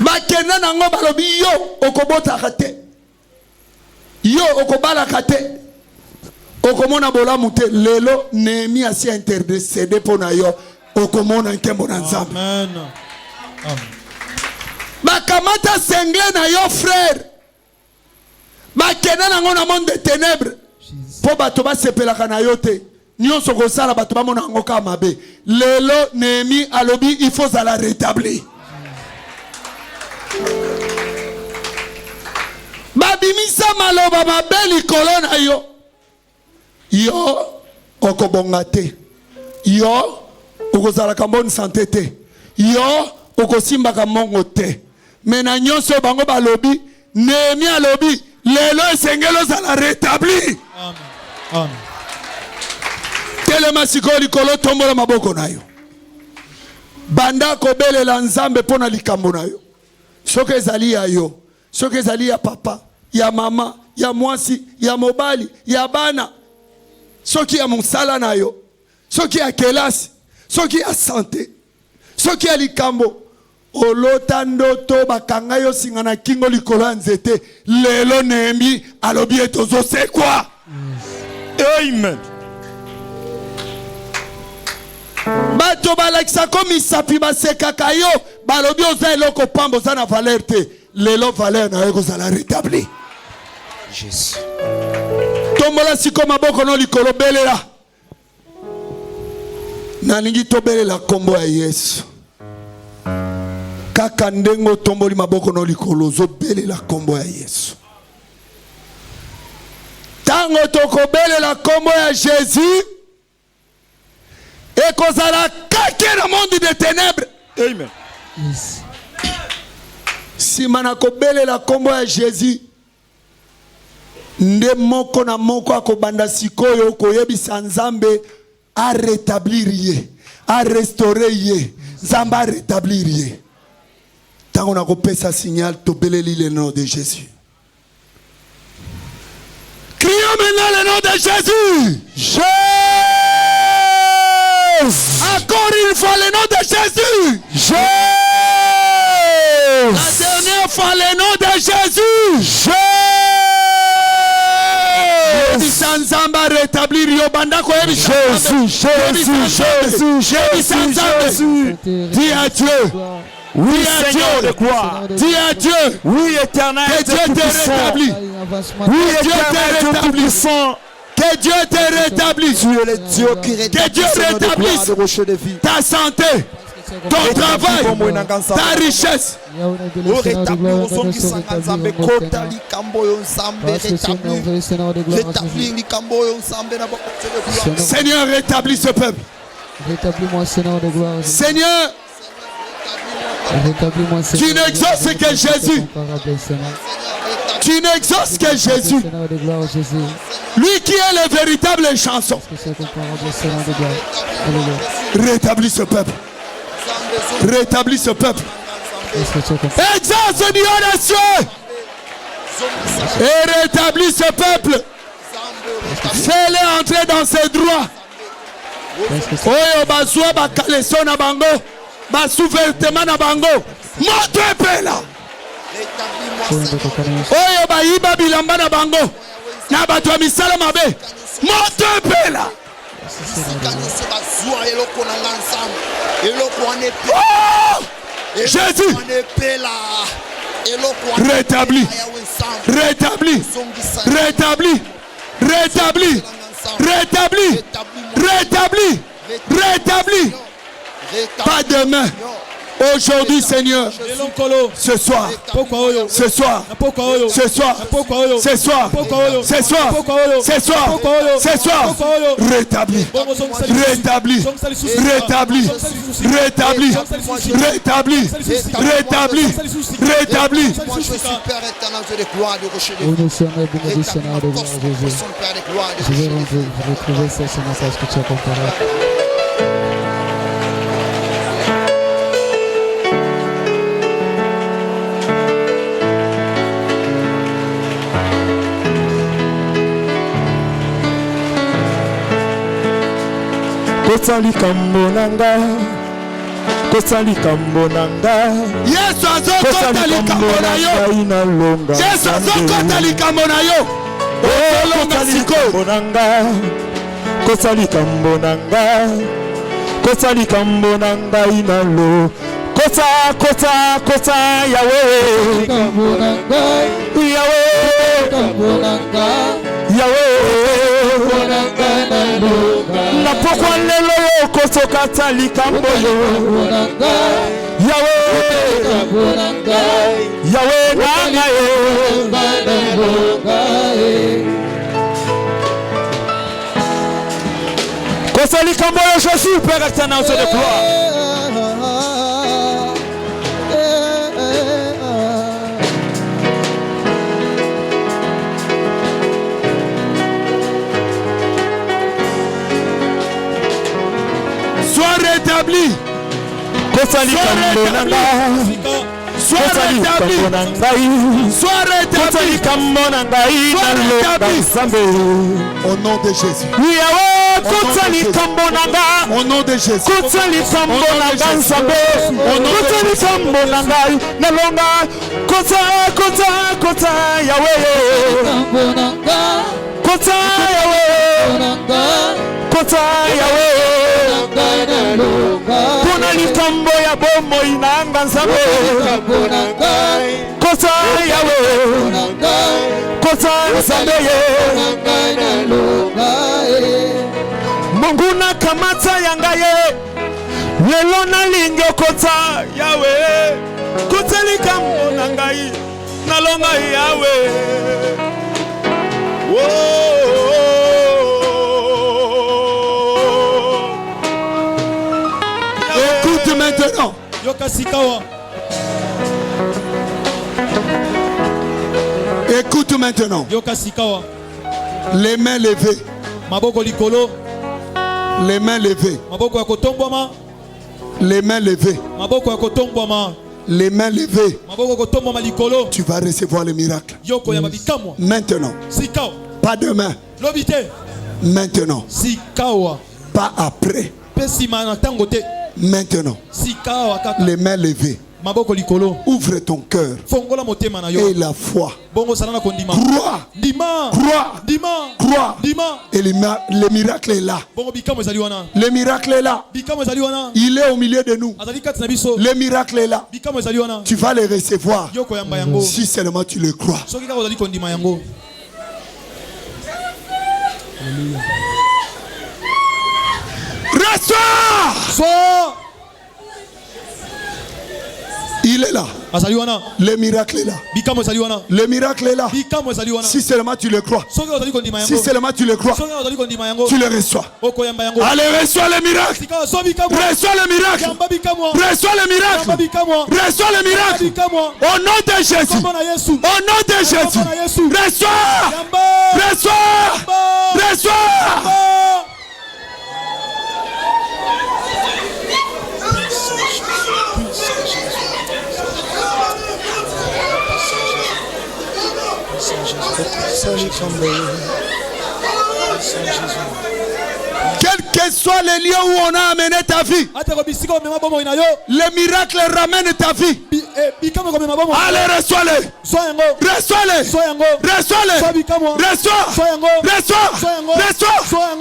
Bakena na ngo balobi yo okobota kate. Yo okobala kate. Okomona bola mute lelo Néhémie a si intercédé pour na yo okomona nkembo na nzambe. Amen. Bakamata sengle na yo frère. Bakena na ngona monde de ténèbres. Po bato ba sepelaka na yo te. Nyonso ko sala bato ba mona ngo ka mabe. Lelo Néhémie alobi il faut la rétablir. Babimisa maloba mabeli kolona yo. Yo okobonga te. Yo okozalaka bonne santé te. Yo okosimbaka mongo te. Mena nyonso bango balobi Néhémie alobi lelo esengelo zala rétabli. Amen. Telema siko likolo tombola maboko na yo. Banda kobelela nzambe pona likambo na yo. Soki ezali ya yo, soki ezali ya papa, ya mama, ya mwasi, ya mobali, ya bana. Soki ya monsala na yo, soki ya kelasi, soki ya santé, soki ya likambo, olota ndoto bakanga yo singa na kingo likolo ya nzete, lelo Néhémie alobi etozo c'est quoi? Amen. Bato balakisa komi sapi basekaka yo, balobi oza eloko pambo za na valeur te, lelo valeur na yo kozala rétabli. Jésus. Tombola siko maboko no likolo belela. Nalingi tobele la kombo ya Yesu. Kaka ndengo tomboli maboko no likolo zobele la kombo ya Yesu. Tango tokobele la kombo ya Jésus. Et kozala kake na monde des ténèbres. Amen. Yes. Si manakobele la kombo ya Jésus. Nde moko na moko akobanda sikoyo koyebisa Nzambe a rétablir ye, a restaurer ye, Nzambe a rétablir ye. Tant on a repéré sa signal, tobeleli le nom de Jésus. Crions maintenant le nom de Jésus. Jésus. Encore une fois le nom de Jésus. Jésus. La dernière fois le nom de Jésus. Jésus. Nzamba rétablir Yobanda ko Jésus, Jésus, Jésus. Dis à Dieu. Oui, Seigneur de gloire. Dis à Dieu. Oui, éternel. Que Dieu te rétablit. Oui, Dieu te rétablisse. Que Dieu te rétablisse. Que Dieu rétablisse ta santé, ton travail, ta richesse. Seigneur, rétablis ce peuple. Rétablis-moi, Seigneur de gloire. Seigneur, tu n'exauces que Jésus. Tu n'exauces que Jésus. Lui qui est le véritable chanson. Rétablis ce peuple. Rétablis ce peuple. Exauce au Dieu des cieux. Et rétablis ce peuple. Fais-le entrer dans ses droits. Oyo bazwa bakaleso na bango. Basouvertement na bango. Montre pela. Oyo bayiba bilamba na bango. Na bato misala mabe. Montre pela. Oh! Jésus. Rétablis. Rétablis. Rétablis. Rétablis. Rétablis. Rétablis. Rétablis. Pas demain. Aujourd'hui, Seigneur, ce soir, ce soir, ce soir, ce soir, ce soir, ce soir, ce soir, rétablis, rétablis, rétablis, rétablis, rétablis, rétablis, rétablis. Je vais retrouver ça sur ma page que tu as comparé. Kosali kambonanga, kosali kambonanga. Yesu azokotali kambonayo. Yesu azokotali kambonayo. Kosali kambonanga, kosali kambonanga, kosali kambonanga inalo. Kota, kota, kota, Yahweh. Kambonanga, Yahweh. Kambonanga, Yahweh. Kambonanga inalo. Na pokwa lelo yo kosoka tali kamboyo. Yahweh, Yahweh nanga yo. Kosali kamboyo Jésus Père éternel de gloire. Sois rétabli. Kosali kambonanga. Sois rétabli. Sois rétabli. Au nom de Jésus. Kosali kambonanga. Au nom de Jésus. Kosali kambonanga nsambe. Kosali kambonanga nalonga. Kota kota kota Yahweh. Kambonanga. Kota Yahweh. Kota Yahweh. Kuna likambo ya bomo inanga nsambe. Kota Yahweh. Kota nsambe ye. Mungu naka Kamata yangaye lelo nalingi okota yawe kotelika mbona ngai nalonga yawe Écoute maintenant. Écoute maintenant. Les mains levées. Les mains levées. Les mains levées. Les mains levées. Tu vas recevoir le miracle. Maintenant. Pas demain. Maintenant. Pas après. Maintenant. Les mains levées. Ouvre ton cœur et la foi. Crois. Crois. Et le miracle est là. Le miracle est là. Il est au milieu de nous. Le miracle est là. Tu vas le recevoir si seulement tu le crois. Reçois. Il est là. Le miracle est là. Le miracle est là. Si seulement tu le crois. Si seulement tu le crois. Tu le reçois. Allez, reçois le miracle. Reçois le miracle. Reçois le miracle. Reçois le miracle. Au nom de Jésus. Au nom de Jésus. Reçois. Reçois. Reçois. Quel que soit le lieu où on a amené ta vie, le miracle ramène ta vie. Allez, reçois-le. Reçois-le. Reçois-le. Reçois. Reçois.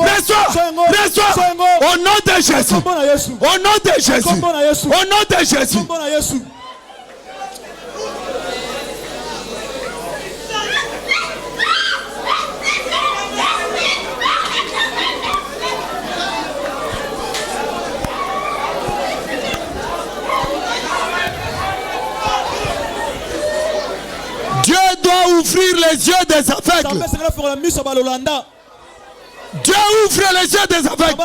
Reçois. Reçois. Au nom de Jésus. Au nom de Jésus. Au nom de Jésus. Dieu doit ouvrir les yeux des aveugles. Dieu ouvre les yeux des aveugles.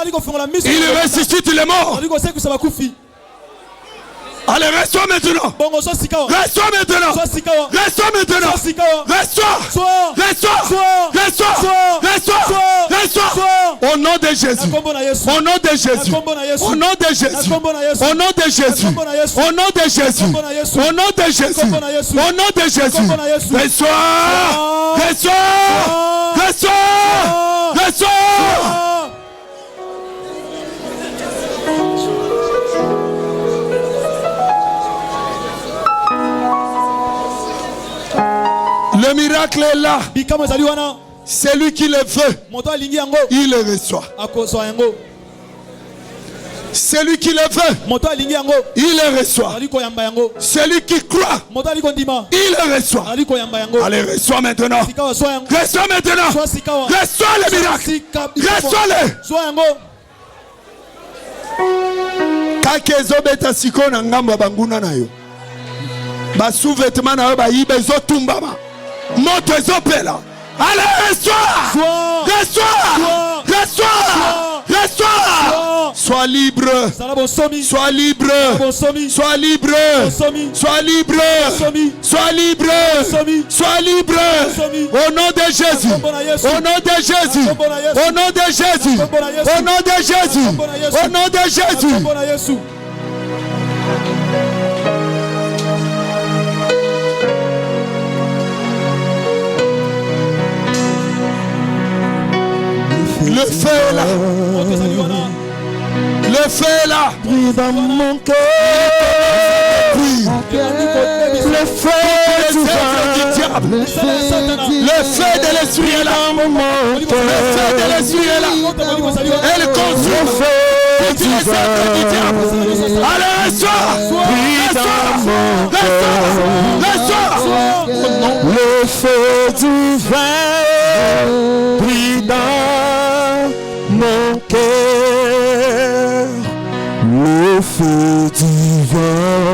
Il ressuscite les morts. Allez, reçois maintenant. Reçois maintenant. Reçois maintenant. Reçois. Reçois. Reçois. Reçois. Au nom de Jésus. Au nom de Jésus. Au nom de Jésus. Au nom de Jésus. Au nom de Jésus. Au nom de Jésus. Au nom de Jésus. Reçois. Reçois. Reçois. Reçois. Le miracle est là. Celui qui le veut, il le reçoit. Celui qui le veut, il le reçoit. Celui qui croit, il le reçoit. Allez, reçois maintenant. Reçois maintenant. Reçois le miracle. Reçois-le. Kakezo beta sikona ngamba banguna nayo. Ba sous-vêtement na yo ba yibe zo tumbama. Moto ezopela. Allez, reçois. Reçois. Reçois. Reçois. Sois libre. Sois libre. Sois libre. Sois libre. Sois libre. Sois libre. Au nom de Jésus. Au nom de Jésus. Au nom de Jésus. Au nom de Jésus. Au nom de Jésus. Le feu est là. Le feu est là. Brille dans mon cœur. Le feu du diable. Le feu de l'esprit est là. Le feu de l'esprit est là. Elle consume le feu du diable. Allez, reçois. Le feu du vin brille dans mon cœur. feu divin,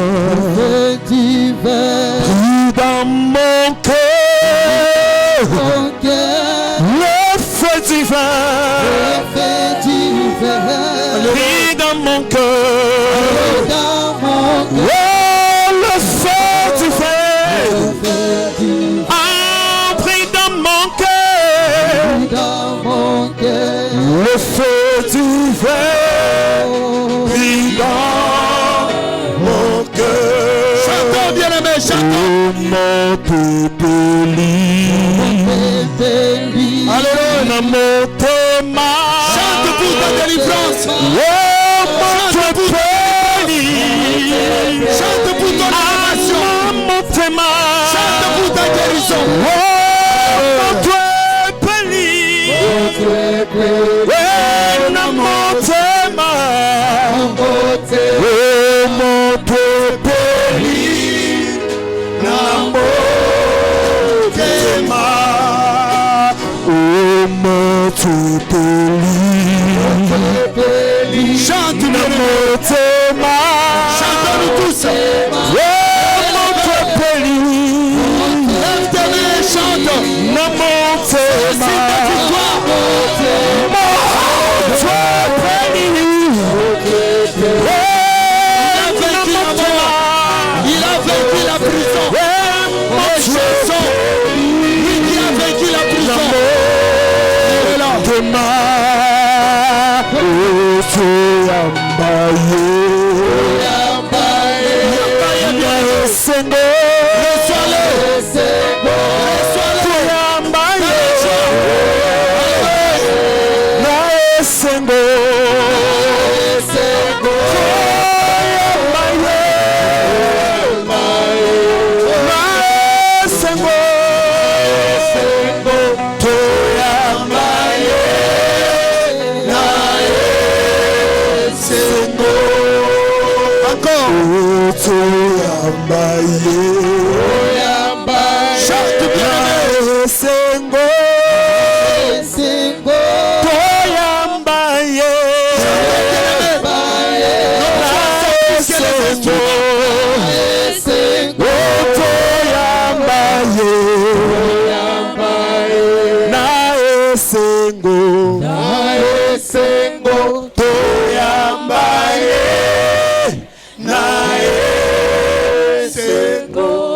brille dans mon cœur, le feu divin, brille dans mon cœur, oh, le feu divin, brille dans mon cœur, le feu divin. Mon pépéli, alléluia, mon thème, chante pour ta délivrance. Oh, mon pépéli, chante pour ton élévation. Mon thème, chante pour ta guérison. Oh, mon pépéli, mon thème, oh, mon pépéli. Chante le thème, chantons-nous tous. Lève tes mains et chante. C'est ta victoire. Il a vaincu la prison. Les chansons. Lui qui a vaincu la prison.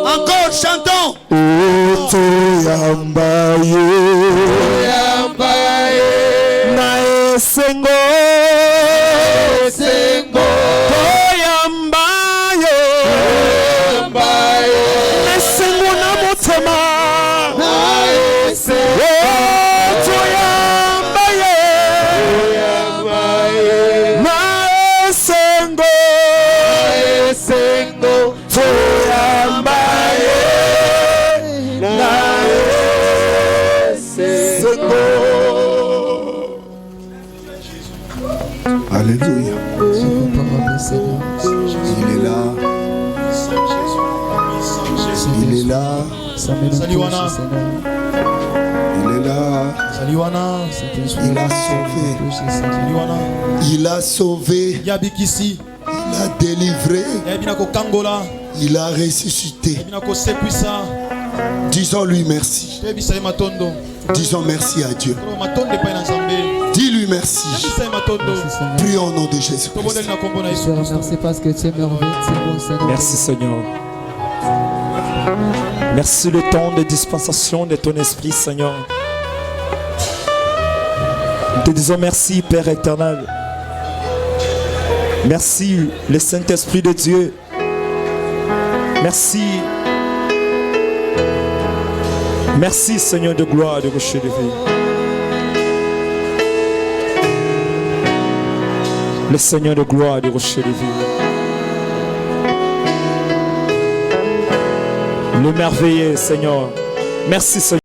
Encore chantons. Alléluia. Il est là. Il est là. Saliwana. Il est là. Saliwana. Il a sauvé. Saliwana. Il a sauvé. Yabikisi. Il a délivré. Il a ressuscité. Disons-lui merci. Disons merci à Dieu. Dis-lui merci. Prions au nom de Jésus. Merci parce que tu es merveilleux. Merci Seigneur. Merci le temps de dispensation de ton esprit Seigneur. Nous te disons merci Père éternel. Merci le Saint-Esprit de Dieu. Merci. Merci Seigneur de gloire, de rocher de vie. Le Seigneur de gloire, de rocher de vie. Le merveilleux Seigneur. Merci Seigneur.